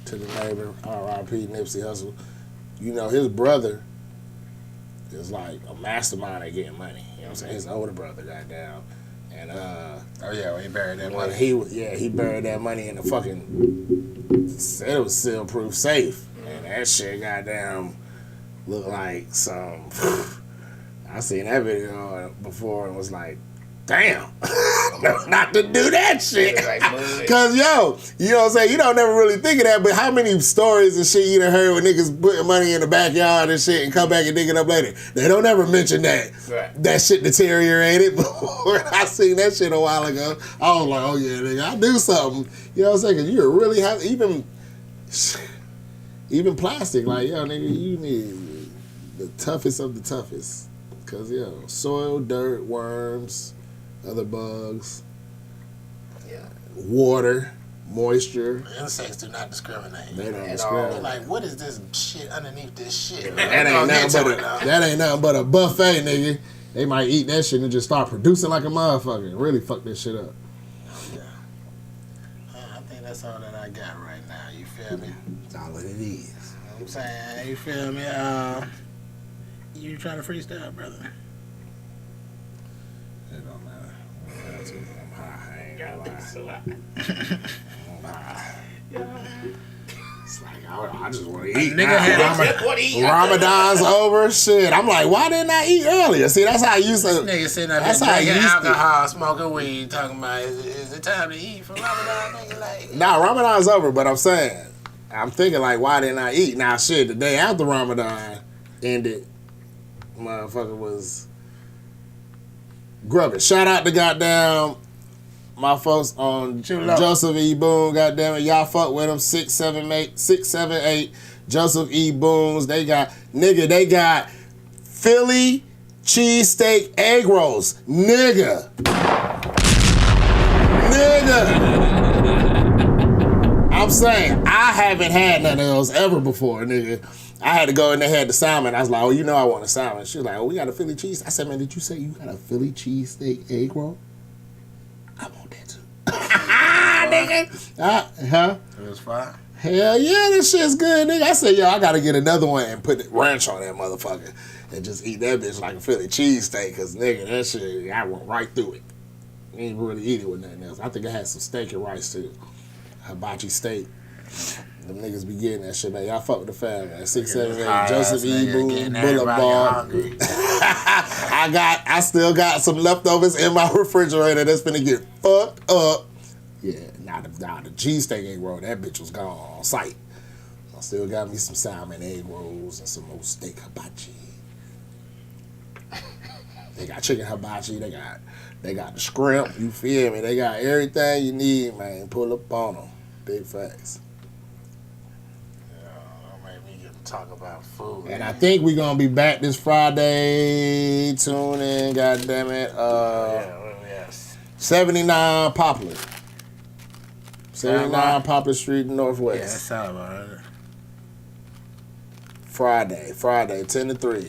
to the neighbor. R.I.P. Nipsey Hussle. You know, his brother is like a mastermind at getting money. You know what I'm saying? His older brother got down. And Oh yeah, when he buried that well, money. he buried that money in the fucking, said it was seal-proof safe. And that shit goddamn looked like some, I seen that video before and was like, damn, not to do that shit. Cause yo, you know what I'm saying? You don't never really think of that, but how many stories and shit you done heard with niggas putting money in the backyard and shit and come back and dig it up later? They don't ever mention that. Right. That shit deteriorated. But when I seen that shit a while ago, I was like, oh yeah, nigga, I do something. You know what I'm saying? Cause you really have, even plastic, like, yo, nigga, you need the toughest of the toughest. Cause yo, soil, dirt, worms, other bugs, Yeah. water, moisture. Insects do not discriminate. They don't They're discriminate. like, what is this shit underneath this shit? That ain't nothing but a buffet, nigga. They might eat that shit and just start producing like a motherfucker and really fuck this shit up. I think that's all that I got right now. You feel me? That's all it is. You know what I'm saying? You feel me? You trying to freestyle, brother? It don't matter. I'm high. I ain't gonna lie. I'm high. It's like, I just want to eat. nigga now. had- What he Ramadan's over. Shit. I'm like, why didn't I eat earlier? See, that's how I used to. Nigga sitting up That's here how I drinking used to. alcohol, smoking weed, talking about is it time to eat for Ramadan? Nigga, like, Nah, Ramadan's over, but I'm saying, I'm thinking like, why didn't I eat? Now, shit, the day after Ramadan ended, motherfucker was grubbing. Shout out to goddamn my folks on Joseph E. Boone, goddamn it. Y'all fuck with them, 678 Joseph E. Boone's. They got Philly cheesesteak egg rolls. Nigga. I'm saying, I haven't had none of those ever before, nigga. I had to go and they had the salmon. I was like, oh, you know I want a salmon. She was like, oh, we got a Philly cheese. I said, man, did you say you got a Philly cheesesteak egg roll? I want that too. Nigga. it was fine. Hell yeah, this shit's good, nigga. I said, yo, I gotta get another one and put the ranch on that motherfucker and just eat that bitch like a Philly cheesesteak, cause nigga, that shit, I went right through it. Ain't really eat it with nothing else. I think I had some steak and rice too. Hibachi steak. Them niggas be getting that shit, man. Y'all fuck with the fam, man. 678 High Joseph ass E. nigga Boone getting everybody Boulevard. hungry. I still got some leftovers in my refrigerator that's finna get fucked up. Yeah, nah, the cheese steak ain't rolled. That bitch was gone on sight. I still got me some salmon egg rolls and some more steak hibachi. They got chicken hibachi. They got the shrimp. You feel me? They got everything you need, man. Pull up on them. Big facts. Don't make me get to talk about food. And I think we're gonna be back this Friday. Tune in, goddammit. Yes. 79 Poplar. 79 Poplar Street, Northwest. Yeah, that sounds about right. Friday, 10 to 3.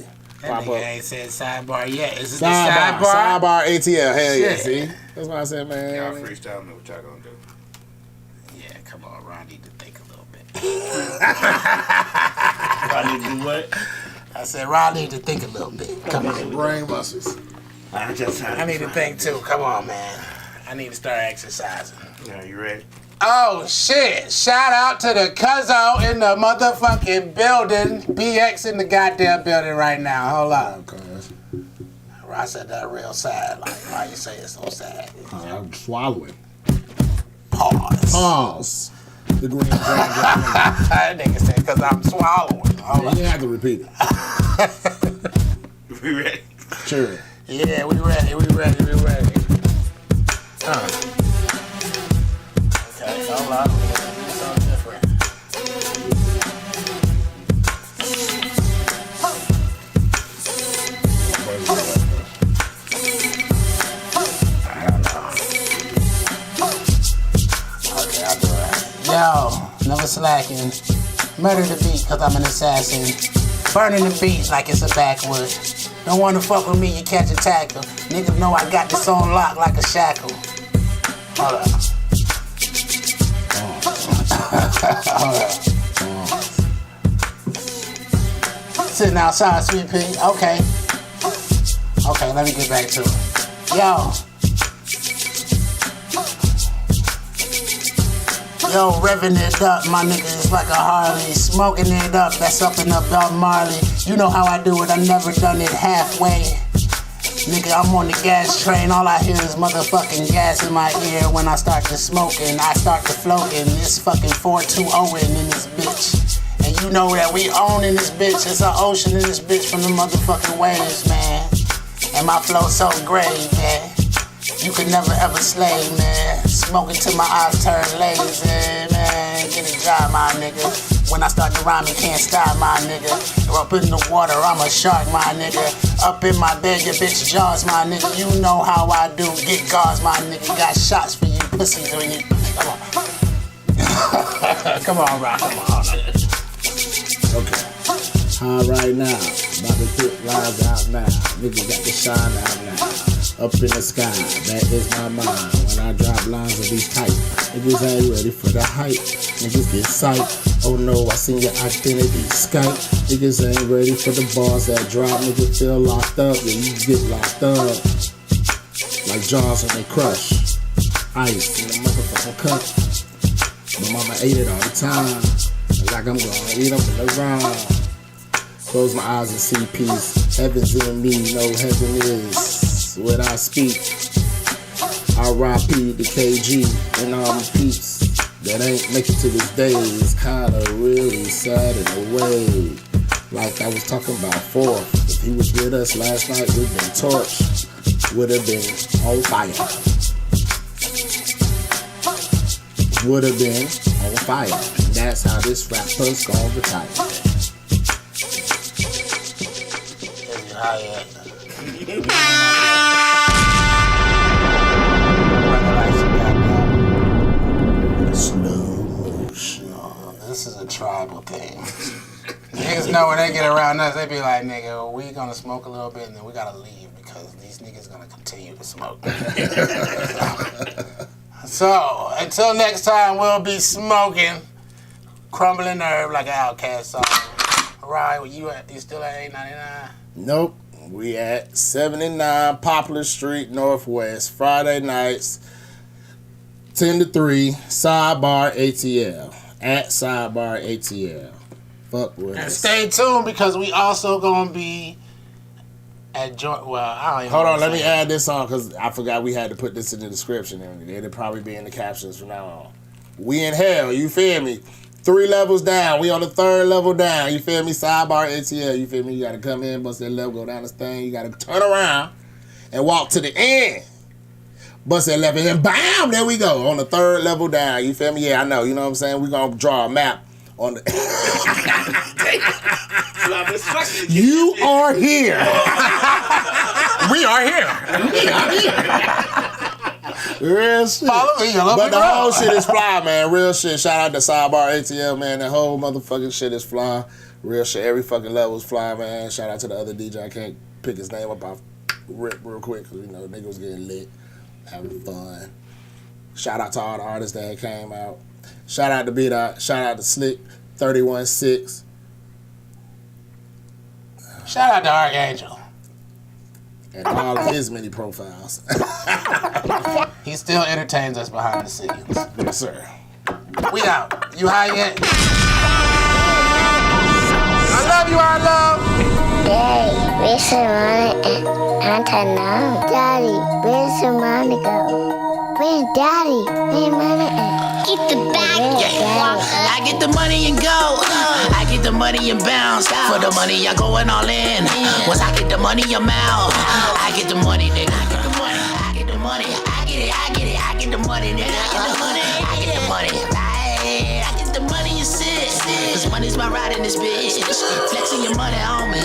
That Pop nigga up. ain't said sidebar yet. Is it the Sidebar. sidebar? Sidebar ATL. Hell yeah, Shit. see? That's what I said, man. Y'all freestyle me what y'all gonna do. Yeah, come on, Ron. Need to think a little bit. Y'all need to do what? I said, Ron need to think a little bit. Come on. Brain muscles. I I need to think too. Come on, man. I need to start exercising. Yeah, you ready? Oh shit! Shout out to the Cuzzo in the motherfucking building. BX in the goddamn building right now. Hold on. I said that real sad. Like, why you say it so sad? I'm swallowing. Pause. The green dragon. That nigga said, because I'm swallowing. Hold on. You have to repeat it. We ready? Sure. Yeah, we ready. Okay, hold on. Something different. Yo, never slacking. Murder the beat cause I'm an assassin. Burning the beat like it's a backwood. Don't wanna fuck with me, you catch a tackle. Niggas know I got this on lock like a shackle. Hold up. Sitting outside, Sweet Pea. Okay. Okay, let me get back to it. Yo, revving it up, my nigga, it's like a Harley. Smoking it up, that's up and up, Dog Marley. You know how I do it, I never done it halfway. Nigga, I'm on the gas train, all I hear is motherfucking gas in my ear. When I start to smoking, I start to floating. This fucking 420 in this bitch. And you know that we own in this bitch, it's an ocean in this bitch from the motherfucking waves, man. And my flow so great, man. You could never ever slay, man. Smoking till my eyes turn lazy, man. Get a job, my nigga. When I start to rhyme, you can't stop, my nigga. Up in the water, I'm a shark, my nigga. Up in my bed, your bitch jaws, my nigga. You know how I do. Get guards, my nigga. Got shots for you, pussies when you. Come on. Come on, Rock. Come on. Okay. High right now. About to put lines out now. Niggas got the shine out now. Up in the sky, that is my mind. When I drop lines of these tight, niggas ain't ready for the hype. Niggas get sight. Oh no, I seen your identity Skype. Niggas ain't ready for the bars that drop. Niggas feel locked up, yeah, you get locked up. Like jaws when they crush. Ice in the motherfucking cup. My mama ate it all the time. Like I'm gonna eat them in the round. Close my eyes and see peace. Heaven's in me, no heaven is what I speak. R.I.P. to KG and all my peeps that ain't make it to this day. It's kinda really sad in a way. Like I was talking about Fourth. If he was with us last night, we'd been torched. Would have been on fire. Would have been on fire. And that's how this rapper's gonna retire. High Yet. Slow motion. This is a tribal thing. Niggas know when they get around us, they be like, nigga, we gonna smoke a little bit and then we gotta leave because these niggas gonna continue to smoke. So, until next time, we'll be smoking Crumbling Herb like an Outcast song. Right, where you at? You still at 899? Nope. We at 79 Poplar Street, Northwest. Friday nights, 10 to 3, Sidebar ATL. At Sidebar ATL. Fuck with And us. stay tuned because we also gonna be at joint. Well, I don't even Hold know on, what let to me say. add this on because I forgot we had to put this in the description and it'll probably be in the captions from now on. We in hell, you feel me? 3 levels down, we on the 3rd level down, you feel me? Sidebar ATL, you feel me? You gotta come in, bust that level, go down this thing, you gotta turn around and walk to the end. Bust that level and bam, there we go, on the 3rd level down, you feel me? Yeah, I know, you know what I'm saying? We gonna draw a map on the... You are here. We are here. Real shit. Follow me, yellow But the brick whole road. shit is fly, man. Real shit. Shout out to Sidebar ATL, man. The whole motherfucking shit is fly. Real shit. Every fucking level is fly, man. Shout out to the other DJ. I can't pick his name up off rip real quick because, you know, nigga was getting lit, having fun. Shout out to all the artists that came out. Shout out to B-Dot. Shout out to Slick 316. Shout out to Archangel. And all of his many profiles. He still entertains us behind the scenes. Yes, sir. We out. You high yet? I love you, I love. Daddy, where's the money? I don't know. Daddy, where's the money go? Where's Daddy? Where's money? Get the bag, I get the money and go. I get the money and bounce. For the money, I'm going all in. Once I get the money, I'm out. I get the money, nigga. I get the money. I get the money. I get it. I get it. I get the money, nigga. I get the money. I get the money. I get the money and sit. This money's my ride in this bitch. Flexing your money on me.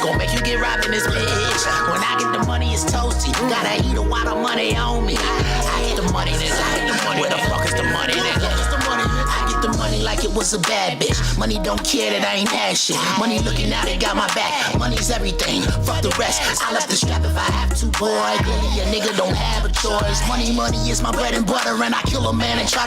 Gonna make you get robbed in this bitch. When I get the money, it's toasty. You gotta eat a lot of money on me. I get the money, nigga. I get the money. Where the fuck is the money, nigga? I get the money like it was a bad bitch. Money don't care that I ain't that shit. Money looking out, it got my back. Money's everything. Fuck the rest. I left the strap if I have to, boy. Clearly a nigga don't have a choice. Money is my bread and butter, and I kill a man and try